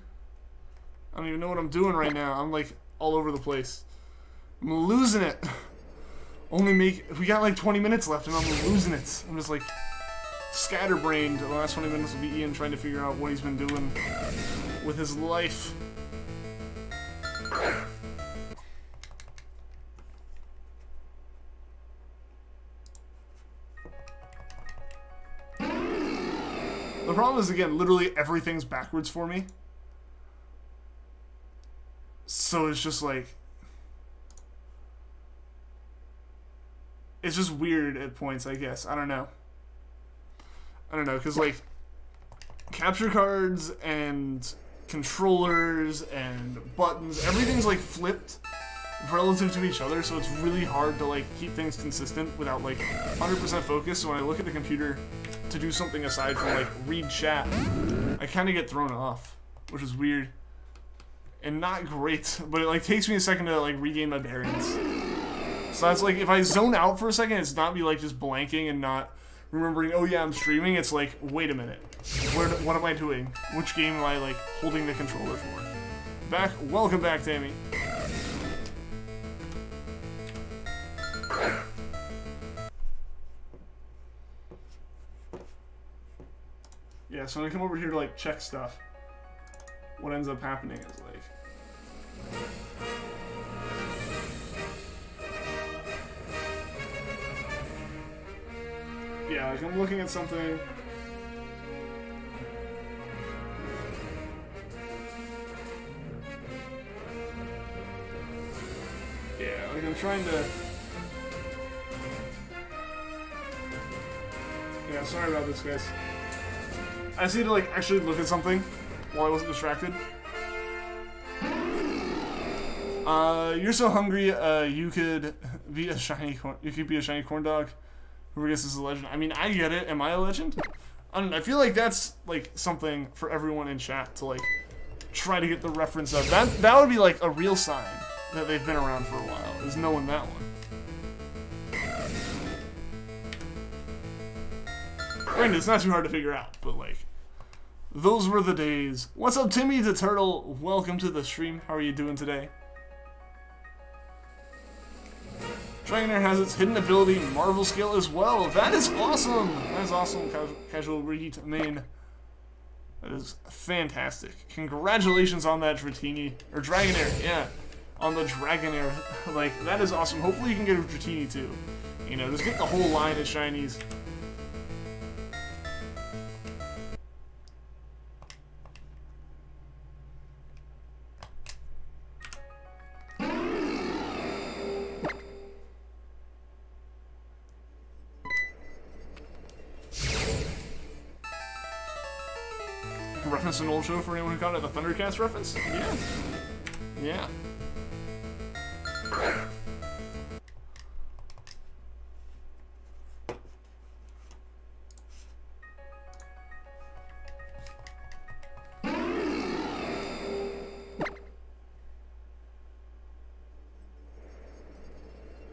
I don't even know what I'm doing right now. I'm like all over the place. I'm losing it. We got like 20 minutes left and I'm losing it. I'm just like scatterbrained. The last 20 minutes will be Ian trying to figure out what he's been doing with his life. The problem is, again, literally everything's backwards for me. So it's just like... It's just weird at points, I guess. I don't know. Because, like, capture cards and controllers and buttons, everything's, like, flipped relative to each other, so it's really hard to, like, keep things consistent without, like, 100% focus. So when I look at the computer to do something aside from, like, read chat, I kind of get thrown off, which is weird. And not great, but it, like, takes me a second to, like, regain my bearings. So that's, like, if I zone out for a second, it's not me, like, just blanking and not remembering, oh yeah, I'm streaming. It's like, wait a minute. What am I doing? Which game am I, like, holding the controller for? Welcome back, Tammy. Yeah, so when I come over here to, like, check stuff, what ends up happening is, like... Yeah, like, I'm looking at something... Yeah, like, I'm trying to... Yeah, sorry about this, guys. I just need to, like, actually look at something while I wasn't distracted. You're so hungry, you could be a shiny corn dog. Whoever guesses is a legend. I mean, I get it. Am I a legend? I don't know. I feel like that's, like, something for everyone in chat to, like, try to get the reference of. That would be, like, a real sign that they've been around for a while, is knowing that one. Granted, it's not too hard to figure out, but, like, those were the days. What's up, Timmy the Turtle? Welcome to the stream. How are you doing today? Dragonair has its hidden ability, Marvel Skill, as well. That is awesome! That is awesome, Casual Reheat main. That is fantastic. Congratulations on that Dratini. Or Dragonair, yeah. On the Dragonair. Like, that is awesome. Hopefully you can get a Dratini too. You know, just get the whole line of Shinies. Reference an old show for anyone who caught it, the Thundercats reference? Yeah. Yeah.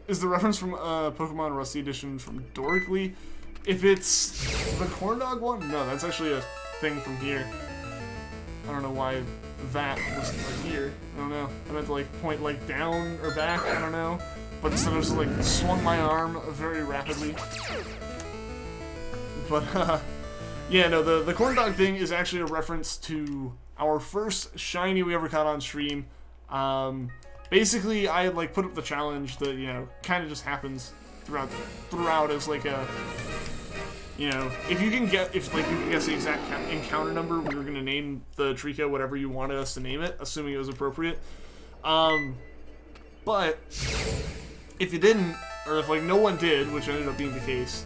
Is the reference from Pokemon Rusty Edition from Dorically? If it's the corn dog one? No, that's actually a thing from here. I don't know why that was like here. I don't know. I meant to like point like down or back. I don't know. But instead I just like swung my arm very rapidly. But yeah, no. The corn dog thing is actually a reference to our first shiny we ever caught on stream. Basically, I had like put up the challenge that kind of just happens throughout as like a. If you can guess the exact encounter number, we were gonna name the Treecko whatever you wanted us to name it, assuming it was appropriate. But if you didn't, or if like no one did, which ended up being the case,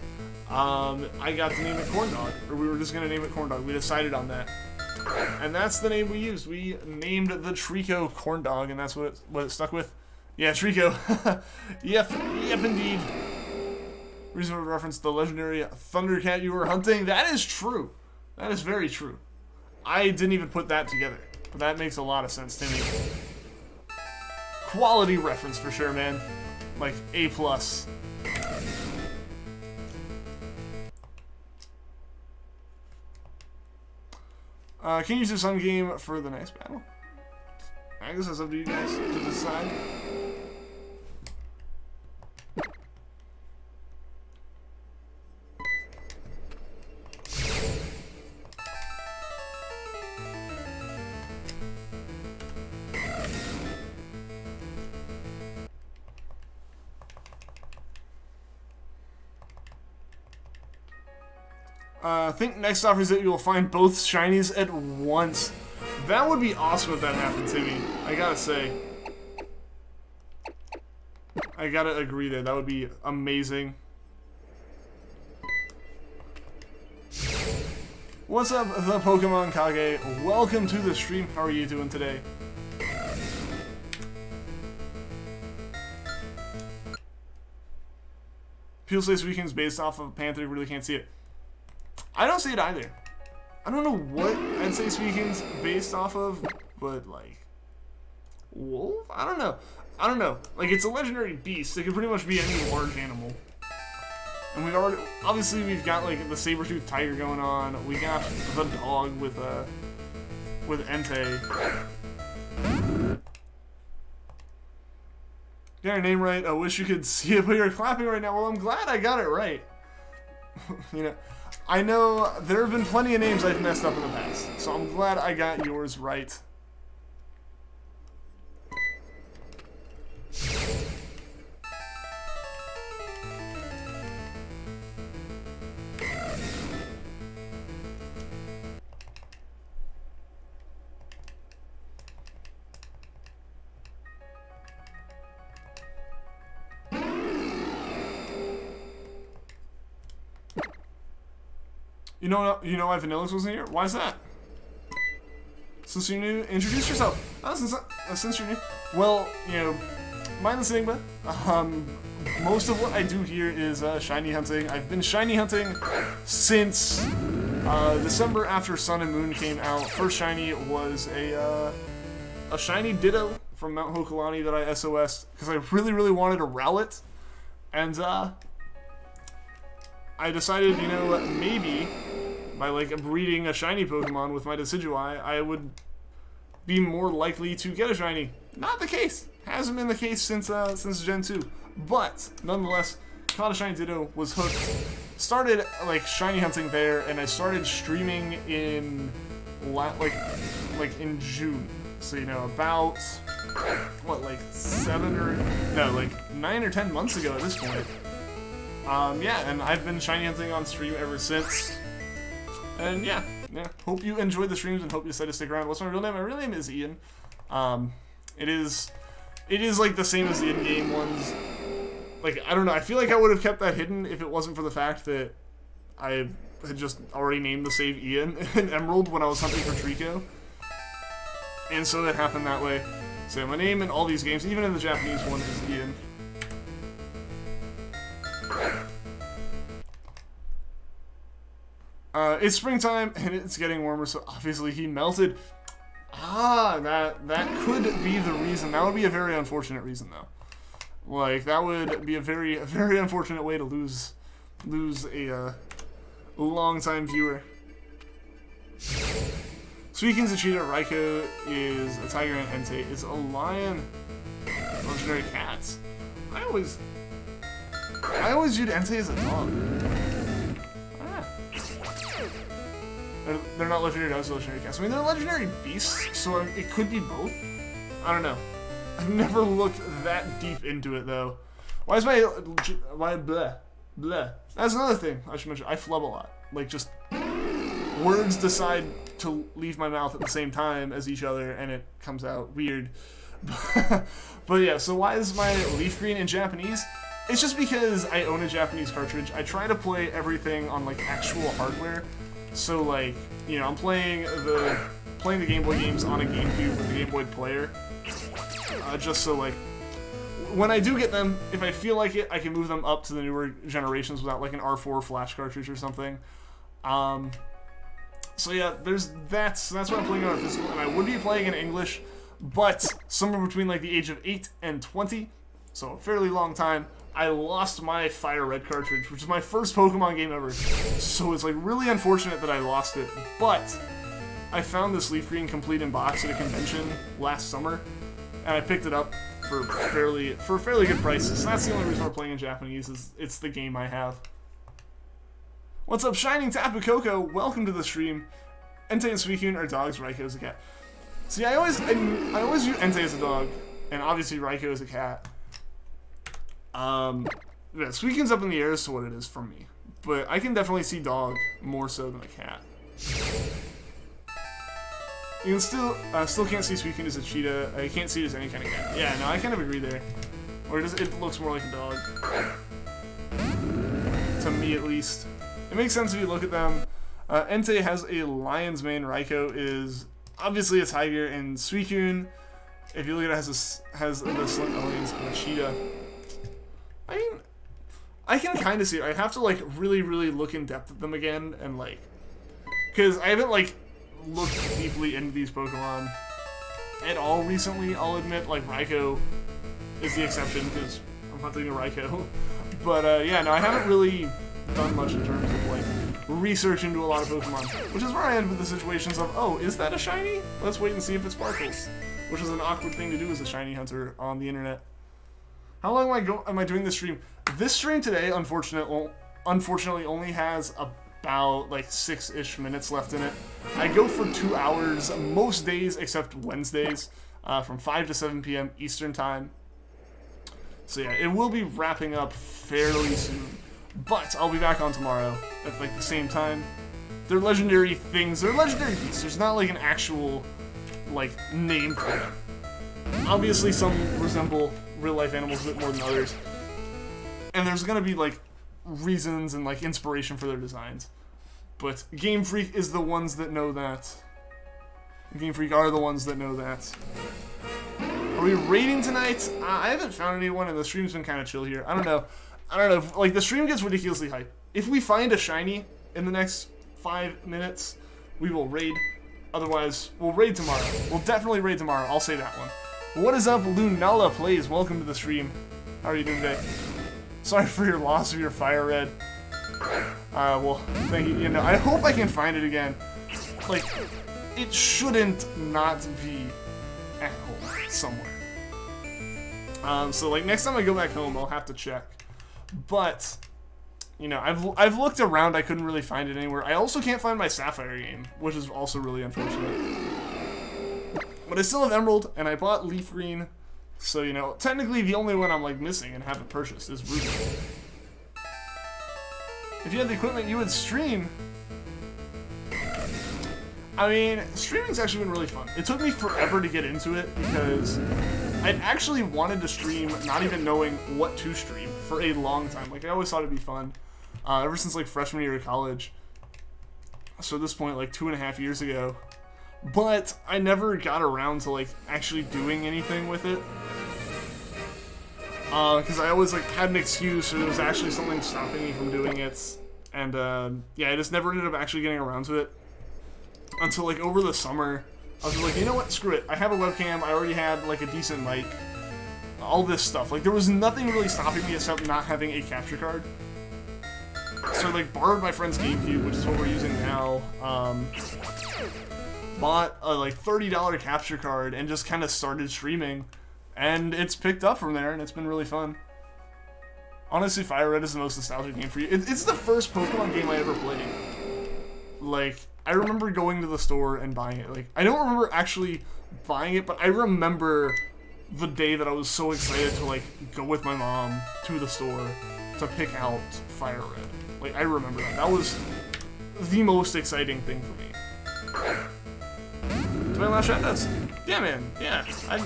I got to name it Corn Dog, or we were just gonna name it Corn Dog. We decided on that, and that's the name we used. We named the Treecko Corn Dog, and that's what it stuck with Yeah, Treecko. Yep, indeed. Reason for reference the legendary Thundercat you were hunting. That is true. That is very true. I didn't even put that together, but that makes a lot of sense to me. Quality reference for sure, man. Like A+. Can you use the Sun game for the next battle? I guess that's up to you guys to decide. I think next off is that you will find both shinies at once. That would be awesome if that happened to me. I gotta say. I gotta agree there. That would be amazing. What's up, the Pokemon Kage? Welcome to the stream. How are you doing today? People say Suicune's based off of Panther. Really can't see it. I don't see it either. I don't know what I'd say Suicune's based off of, but like wolf? I don't know. I don't know. Like, it's a legendary beast. It could pretty much be any large animal. And we've already obviously we've got like the saber-toothed tiger going on. We got the dog with Entei. Got your name right. I wish you could see it, but you're clapping right now. Well, I'm glad I got it right. You know, I know there have been plenty of names I've messed up in the past, so I'm glad I got yours right. You know why Vanillix wasn't here? Why is that? Since you're new, introduce yourself. Oh, since you're new. Well, you know, mindless Enigma. Most of what I do here is shiny hunting. I've been shiny hunting since December after Sun and Moon came out. First shiny was a shiny Ditto from Mount Hokulani that I SOS'd because I really, really wanted a Rowlet. And I decided, you know, maybe by like breeding a shiny Pokemon with my Decidueye, I would be more likely to get a shiny. Not the case. Hasn't been the case since Gen 2. But nonetheless, caught a shiny Ditto, was hooked. Started like shiny hunting there, and I started streaming in like in June. So you know, about what, like 9 or 10 months ago at this point. Yeah, and I've been shiny hunting on stream ever since. And yeah. Hope you enjoyed the streams and hope you decide to stick around. What's my real name? My real name is Ian. It is like the same as the in-game ones. Like, I don't know, I feel like I would have kept that hidden if it wasn't for the fact that I had just already named the save Ian in Emerald when I was hunting for Treecko. And so that happened that way. So my name in all these games, even in the Japanese one, is Ian. It's springtime and it's getting warmer, so obviously he melted. Ah, that could be the reason. That would be a very unfortunate reason, though. Like, that would be a very unfortunate way to lose a long-time viewer. Suicune's a cheetah, Raikou is a tiger, and Entei is a lion. Legendary cats. I always viewed Entei as a dog. They're not legendary dogs, they're legendary cats. I mean, they're legendary beasts, so it could be both. I don't know. I've never looked that deep into it, though. Why is my bleh? That's another thing I should mention. I flub a lot. Like, just words decide to leave my mouth at the same time as each other, and it comes out weird. But yeah, so why is my Leafgreen in Japanese? It's just because I own a Japanese cartridge. I try to play everything on, like, actual hardware. So, like, you know, I'm playing the Game Boy games on a GameCube with the Game Boy player. Just so, like, when I do get them, if I feel like it, I can move them up to the newer generations without like an R4 flash cartridge or something. So yeah, there's that. So that's why I'm playing on physical, and I would be playing in English, but somewhere between like the age of 8 and 20, so a fairly long time, I lost my Fire Red cartridge, which is my first Pokemon game ever. So it's like really unfortunate that I lost it, but I found this Leafgreen complete in box at a convention last summer, and I picked it up for a fairly good price. So that's the only reason we're playing in Japanese, is it's the game I have. What's up, Shining Tapu Koko? Welcome to the stream. Entei and Suicune are dogs, Raikou is a cat. See, I always view Entei as a dog, and obviously Raikou as a cat. Yeah, Suicune's up in the air as to what it is for me, but I can definitely see dog more so than a cat. You can still can't see Suicune as a cheetah. I can't see it as any kind of cat. Yeah, no, I kind of agree there. Or it looks more like a dog. To me, at least. It makes sense if you look at them. Entei has a lion's mane. Raikou is obviously a tiger, and Suicune, if you look at it, has the slim aliens and a cheetah. I mean, I can kind of see it. I have to like really look in depth at them again, and like, because I haven't like looked deeply into these Pokemon at all recently. I'll admit, like Raikou is the exception because I'm hunting a Raikou. But yeah, no, I haven't really done much in terms of like research into a lot of Pokemon, which is where I end with the situations of, oh, is that a shiny? Let's wait and see if it sparkles, which is an awkward thing to do as a shiny hunter on the internet. How long am I doing this stream? This stream today, unfortunately, only has about like 6-ish minutes left in it. I go for 2 hours most days except Wednesdays, from 5 to 7 p.m. Eastern time. So yeah, it will be wrapping up fairly soon. But I'll be back on tomorrow at like the same time. They're legendary things. They're legendary beasts. There's not like an actual like name for them. Obviously, some resemble real-life animals a bit more than others, and there's gonna be like reasons and like inspiration for their designs. But Game Freak is the ones that know that. Game Freak are the ones that know that. Are we raiding tonight? I haven't found anyone, and the stream's been kind of chill here. I don't know. Like, the stream gets ridiculously hype. If we find a shiny in the next 5 minutes, we will raid. Otherwise, we'll raid tomorrow. We'll definitely raid tomorrow. I'll say that one. What is up, Lunala Plays? Welcome to the stream. How are you doing today? Sorry for your loss of your Fire Red. Well, thank you. You know, I hope I can find it again. Like, it shouldn't not be at home somewhere. So, like, next time I go back home, I'll have to check. But, you know, I've looked around, I couldn't really find it anywhere. I also can't find my Sapphire game, which is also really unfortunate. But I still have Emerald, and I bought Leafgreen, so, you know, technically the only one I'm, like, missing and haven't purchased is Ruby. If you had the equipment, you would stream. I mean, streaming's actually been really fun. It took me forever to get into it, because I'd actually wanted to stream, not even knowing what to stream, for a long time. Like, I always thought it'd be fun, ever since, like, freshman year of college. So at this point, like, 2.5 years ago. But I never got around to, like, actually doing anything with it. Because I always, like, had an excuse, or there was actually something stopping me from doing it. And, yeah, I just never ended up actually getting around to it. Until, like, over the summer, I was just like, you know what, screw it. I have a webcam, I already had, like, a decent mic. All this stuff. Like, there was nothing really stopping me except not having a capture card. So I, like, borrowed my friend's GameCube, which is what we're using now. Bought a, like, $30 capture card and just kind of started streaming. And it's picked up from there, and it's been really fun. Honestly, Fire Red is the most nostalgic game for you. It's the first Pokemon game I ever played. Like, I remember going to the store and buying it. Like, I don't remember actually buying it, but I remember the day that I was so excited to, like, go with my mom to the store to pick out Fire Red. Like, I remember that. That was the most exciting thing for me. Do my last shoutouts? Yeah, man. Yeah. I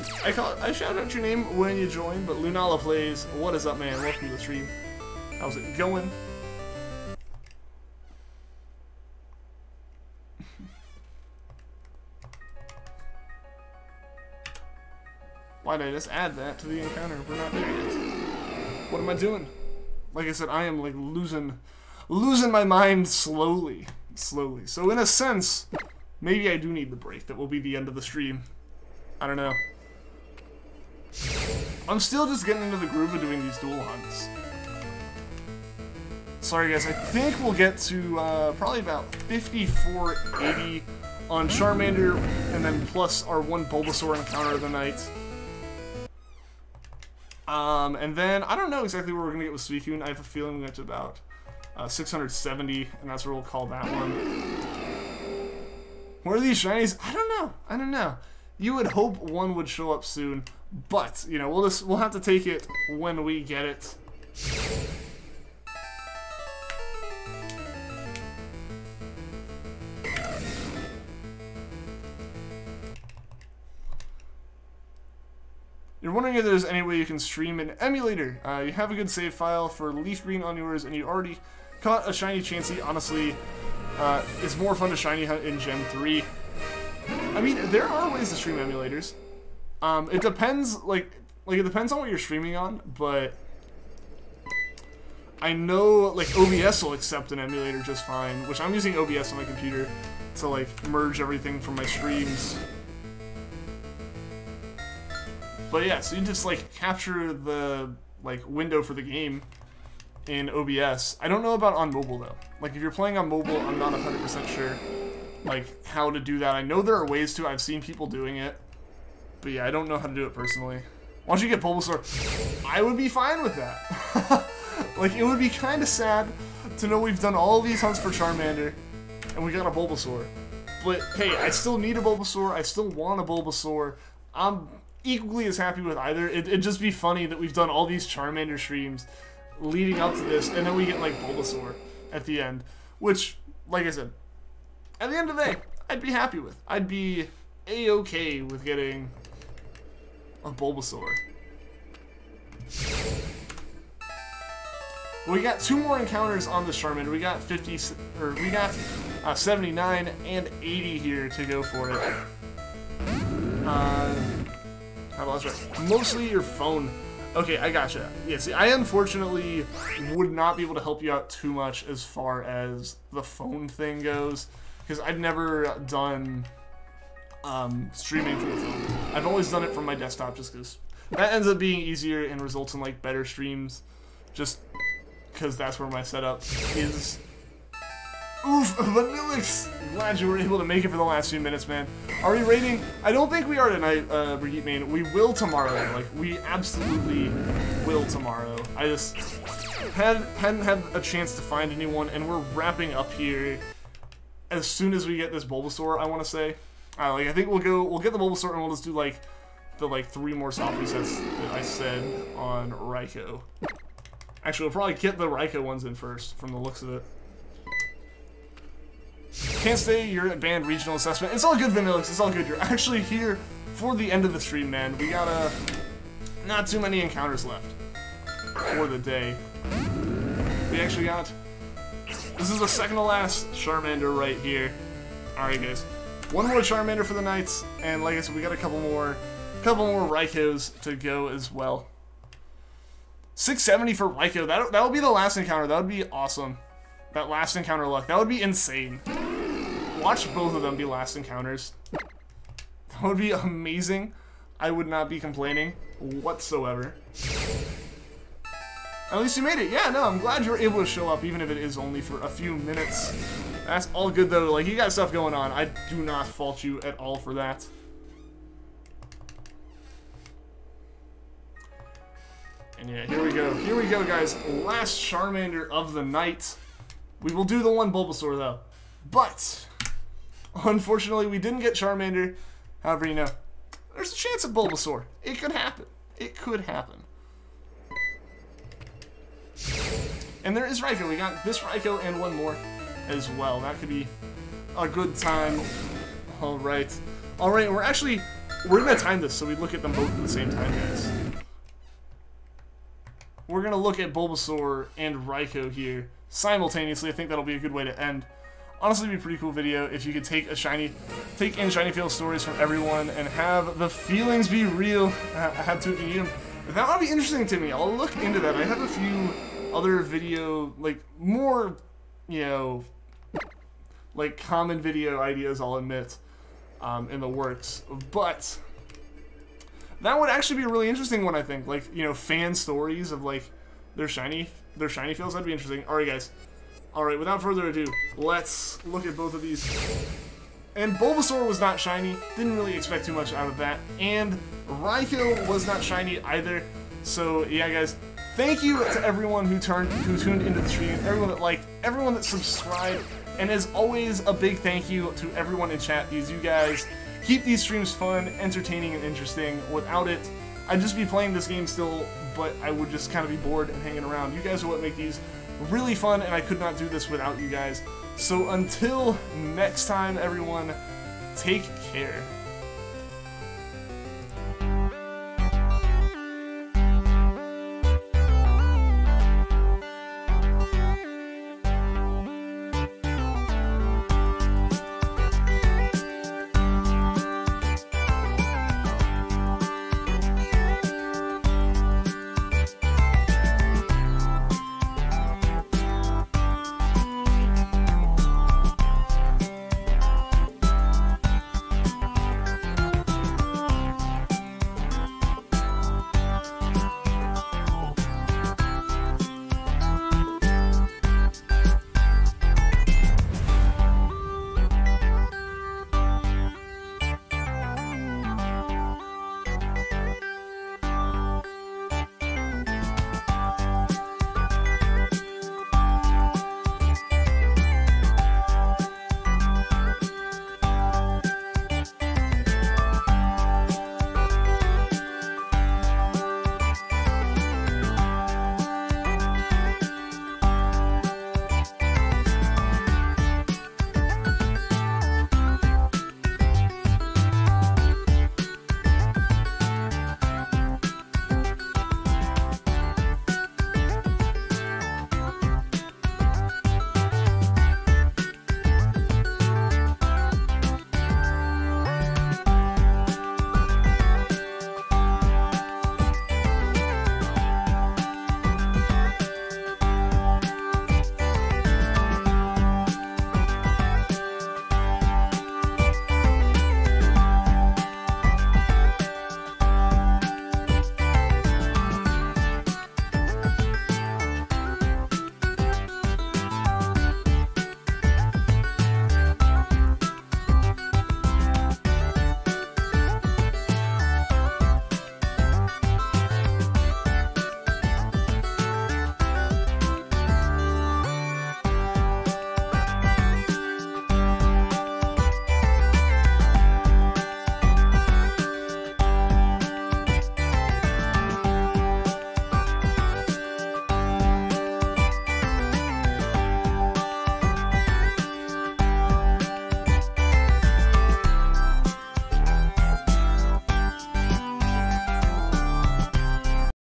shout out your name when you join, but Lunala Plays, what is up, man? Welcome to the stream. How's it going? Why did I just add that to the encounter? We're not there yet. What am I doing? Like I said, I am like losing my mind slowly. So in a sense, maybe I do need the break. That will be the end of the stream. I don't know. I'm still just getting into the groove of doing these dual hunts. Sorry guys, I think we'll get to probably about 5480 on Charmander, and then plus our one Bulbasaur encounter of the night. And then, I don't know exactly where we're going to get with Suicune. I have a feeling we get to about 670, and that's where we'll call that one. Where are these shinies? I don't know. You would hope one would show up soon, but, you know, we'll have to take it when we get it. You're wondering if there's any way you can stream an emulator. You have a good save file for Leafgreen on yours, and you already caught a shiny Chansey. Honestly, it's more fun to shiny hunt in Gen 3. I mean, there are ways to stream emulators. It depends, like it depends on what you're streaming on, but I know, like, OBS will accept an emulator just fine, which I'm using OBS on my computer to, like, merge everything from my streams. But yeah, so you just, like, capture the, like, window for the game in OBS. I don't know about on mobile, though. Like, if you're playing on mobile, I'm not 100% sure, like, how to do that. I know there are ways to. I've seen people doing it. But yeah, I don't know how to do it personally. Once you get Bulbasaur, I would be fine with that. Like, it would be kind of sad to know we've done all these hunts for Charmander, and we got a Bulbasaur. But, hey, I still need a Bulbasaur. I still want a Bulbasaur. I'm equally as happy with either. It'd just be funny that we've done all these Charmander streams leading up to this, and then we get, like, Bulbasaur at the end. Which, like I said, at the end of the day, I'd be happy with. I'd be A-okay with getting a Bulbasaur. We got 2 more encounters on the Charmander. We got 79 and 80 here to go for it. How about that's right? Mostly your phone. Okay, I gotcha. Yeah, see, I unfortunately would not be able to help you out too much as far as the phone thing goes, because I've never done streaming from the phone. I've always done it from my desktop just because that ends up being easier and results in, like, better streams, just because that's where my setup is. Oof, Vanillix! Glad you were able to make it for the last few minutes, man. Are we raiding? I don't think we are tonight, Brigitte Main. We will tomorrow. Like, we absolutely will tomorrow. I just hadn't had a chance to find anyone, and we're wrapping up here as soon as we get this Bulbasaur, I want to say. Like, I think we'll get the Bulbasaur, and we'll just do, like, the, like, 3 more soft resets that I said on Raikou. Actually, we'll probably get the Raikou ones in first, from the looks of it. Can't stay, you're at band regional assessment. It's all good, Vanillix, it's all good. You're actually here for the end of the stream, man. We got, not too many encounters left for the day. We actually got... This is the second to last Charmander right here. Alright, guys. 1 more Charmander for the night, and like I said, we got a couple more Raikous to go as well. 670 for Raikou. That would be the last encounter. That would be awesome. That last encounter luck. That would be insane. Watch both of them be last encounters. That would be amazing. I would not be complaining whatsoever. At least you made it. Yeah, no, I'm glad you were able to show up, even if it is only for a few minutes. That's all good, though. Like, you got stuff going on. I do not fault you at all for that. And yeah, here we go. Here we go, guys. Last Charmander of the night. We will do the one Bulbasaur, though. But, unfortunately, we didn't get Charmander. However, you know, there's a chance of Bulbasaur. It could happen. It could happen. And there is Raikou. We got this Raikou and 1 more as well. That could be a good time. Alright. Alright, we're going to time this so we look at them both at the same time, guys. We're going to look at Bulbasaur and Raikou here simultaneously. I think that'll be a good way to end honestly be a pretty cool video if you could take in shiny field stories from everyone and have the feelings be real. I have to if you need them. That would be interesting to me. I'll look into that. I have a few other video, like, more, you know, like, common video ideas, I'll admit, in the works. But that would actually be a really interesting one, I think. Like, you know, fan stories of, like, their shiny fields. That'd be interesting. Alright, guys. Alright, without further ado, let's look at both of these. And Bulbasaur was not shiny. Didn't really expect too much out of that. And Raikou was not shiny either. So, yeah, guys. Thank you to everyone who tuned into the stream, everyone that liked, everyone that subscribed, and as always, a big thank you to everyone in chat, because you guys keep these streams fun, entertaining, and interesting. Without it, I'd just be playing this game still, but I would just kind of be bored and hanging around. You guys are what make these really fun, and I could not do this without you guys. So until next time, everyone, take care.